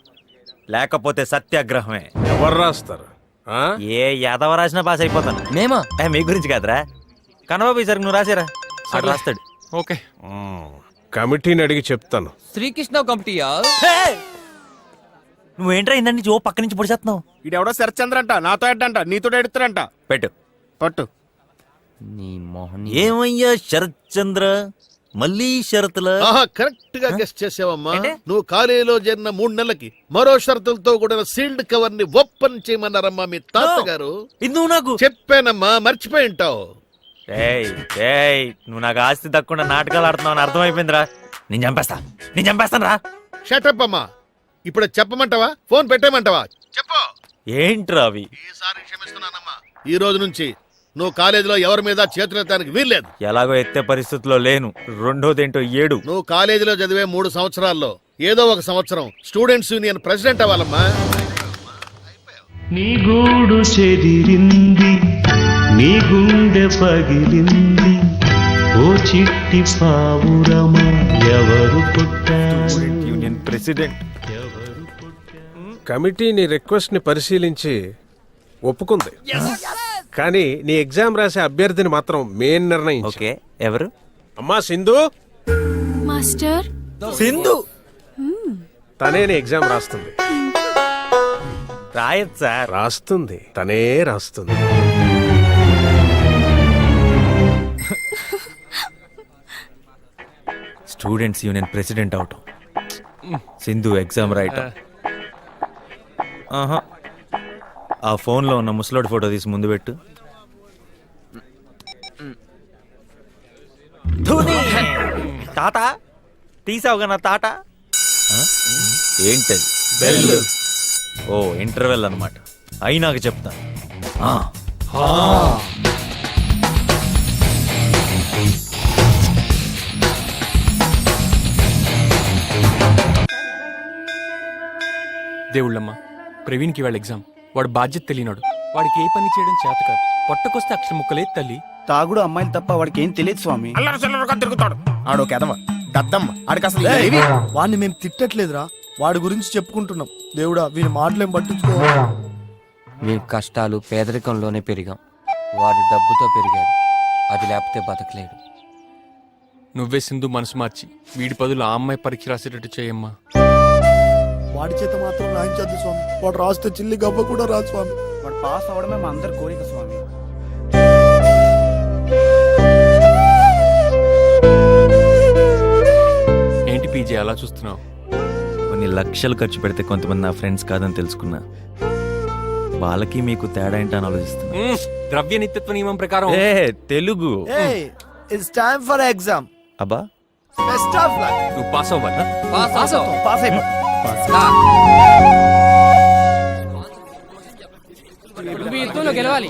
లేకపోతే సత్యాగ్రహమే. ఎవరు రాస్తారు? ఏ యాదవ రాసినా పాస్ అయిపోతాను. మేమా? మీ గురించి కాదురా, కన్నబాబు ఈసారి నువ్వు రాసారా, రాస్తాడు. ఓకే, కమిటీని అడిగి చెప్తాను. శ్రీకృష్ణ కమిటీయా? నువ్వేంట్రా ఇందండి జో పక్క నుంచి పొడిచేస్తున్నావు? ఇడెవడో శరత్చంద్ర అంట, నాతో ఎడ్డంట, నీతో ఎడుతారంట. పెట్టు పట్టు. నీ మొహన్. ఏమయ్యా శరత్ చంద్ర, మళ్ళీ షరతుల? కరెక్ట్ గా గెస్ట్ చేసావమ్మా. నువ్వు ఖాళీలో చేరిన 3 నెలలకి మరో షరతులతో కూడిన సీల్డ్ కవర్ ని ఓపెన్ చేయమన్నారమ్మా మీ తాతగారు. ఇది నువ్వు నాకు చెప్పానమ్మా, మర్చిపోయి ఉంటావు. నువ్వు నాకు ఆస్తి తక్కువ నాటకాలు ఆడుతున్నావు అని అర్థమైపోయిందిరా. నేను చంపేస్తాను రా. షటప్ అమ్మా. ఇప్పుడు చెప్పమంటావా, ఫోన్ పెట్టేయమంటావా? చెప్పు. ఏంట్రా అవి? ఈసారి క్షమిస్తున్నానమ్మా. ఈ రోజు నుంచి నువ్వు కాలేజీలో ఎవరి మీద చేతులెత్తడానికి వీల్లేదు. ఎలాగో ఎత్తే పరిస్థితిలో లేను. రెండోదేంటో 7. నువ్వు కాలేజీలో చదివే 3 సంవత్సరాల్లో ఏదో ఒక సంవత్సరం స్టూడెంట్స్ యూనియన్ ప్రెసిడెంట్ అవ్వాలమ్మా. నీ గూడు చెదిరింది, నీ గుండె పగిలింది, ఓ చిట్టి పావురమా ఎవరు పుట్టారు? Union president. కమిటీ నీ రిక్వెస్ట్ ని పరిశీలించి ఒప్పుకుంది. కానీ నీ ఎగ్జామ్ రాసే అభ్యర్థిని మాత్రం మేం నిర్ణయించాం. ఓకే, ఎవరు? అమ్మా సింధు. మాస్టర్ సింధు తనే నీ ఎగ్జామ్ రాస్తుంది. రాయత్ సార్. రాస్తుంది, తనే రాస్తుంది. స్టూడెంట్స్ యూనియన్ ప్రెసిడెంట్ అవటం, సింధు ఎగ్జామ్ రాయటం. ఆ ఫోన్లో ఉన్న ముసలోడి ఫోటో తీసి ముందు పెట్టు. తాత తీసావుగా నా తాట. ఏంటది? ఓ ఇంటర్వెల్ అన్నమాట. అయినాక చెప్తాను. దేవుళ్ళమ్మ, ప్రవీణ్కి వాళ్ళ ఎగ్జామ్. వాడు బాధ్యత తెలియనాడు. వాడికి ఏ పని చేయడం చేత కాదు. పొట్టకొస్తే అక్షర ముక్కలేదు తల్లి. తాగుడు అమ్మాయిలు తప్ప వాడికి ఏం తెలియదు స్వామి. తిరుగుతాడు ఆడో కెదవ దద్దమ్మ. ఆడికి అసలు వాడిని మేము తిట్టట్లేదురా, వాడి గురించి చెప్పుకుంటున్నాం. దేవుడా వీని మాటలేం పట్టించుకో. మేము కష్టాలు పేదరికంలోనే పెరిగాం. వాడు డబ్బుతో పెరిగాడు. అది లేకపోతే బతకలేడు. నువ్వే సింధు మనసు మార్చి వీడి బదులు ఆ అమ్మాయి పరీక్ష రాసేటట్టు చేయమ్మా. వాడి చేత మాత్రం రాయించద్దు స్వామి. వాడు రాస్తే చిల్లి గవ్వ కూడా రాదు స్వామి. వాడు పాస్ అవడమే మా అందరి కోరిక స్వామి. ఏంటి పీజే అలా చూస్తున్నావు? కొన్ని లక్షలు ఖర్చు పెడితే కొంతమంది నా ఫ్రెండ్స్ కాదని తెలుసుకున్నా. వాళ్ళకి మీకు తేడా ఏంటని ఆలోచిస్తున్నా. ద్రవ్య నిత్యత్వ నియమం ప్రకారం ఏ Telugu it's time for exam. అబ్బా బెస్ట్ ఆఫ్ లక్. నువ్వు పాస్ అవ్వాలి. పాస్ అయిపో. గెలవాలి.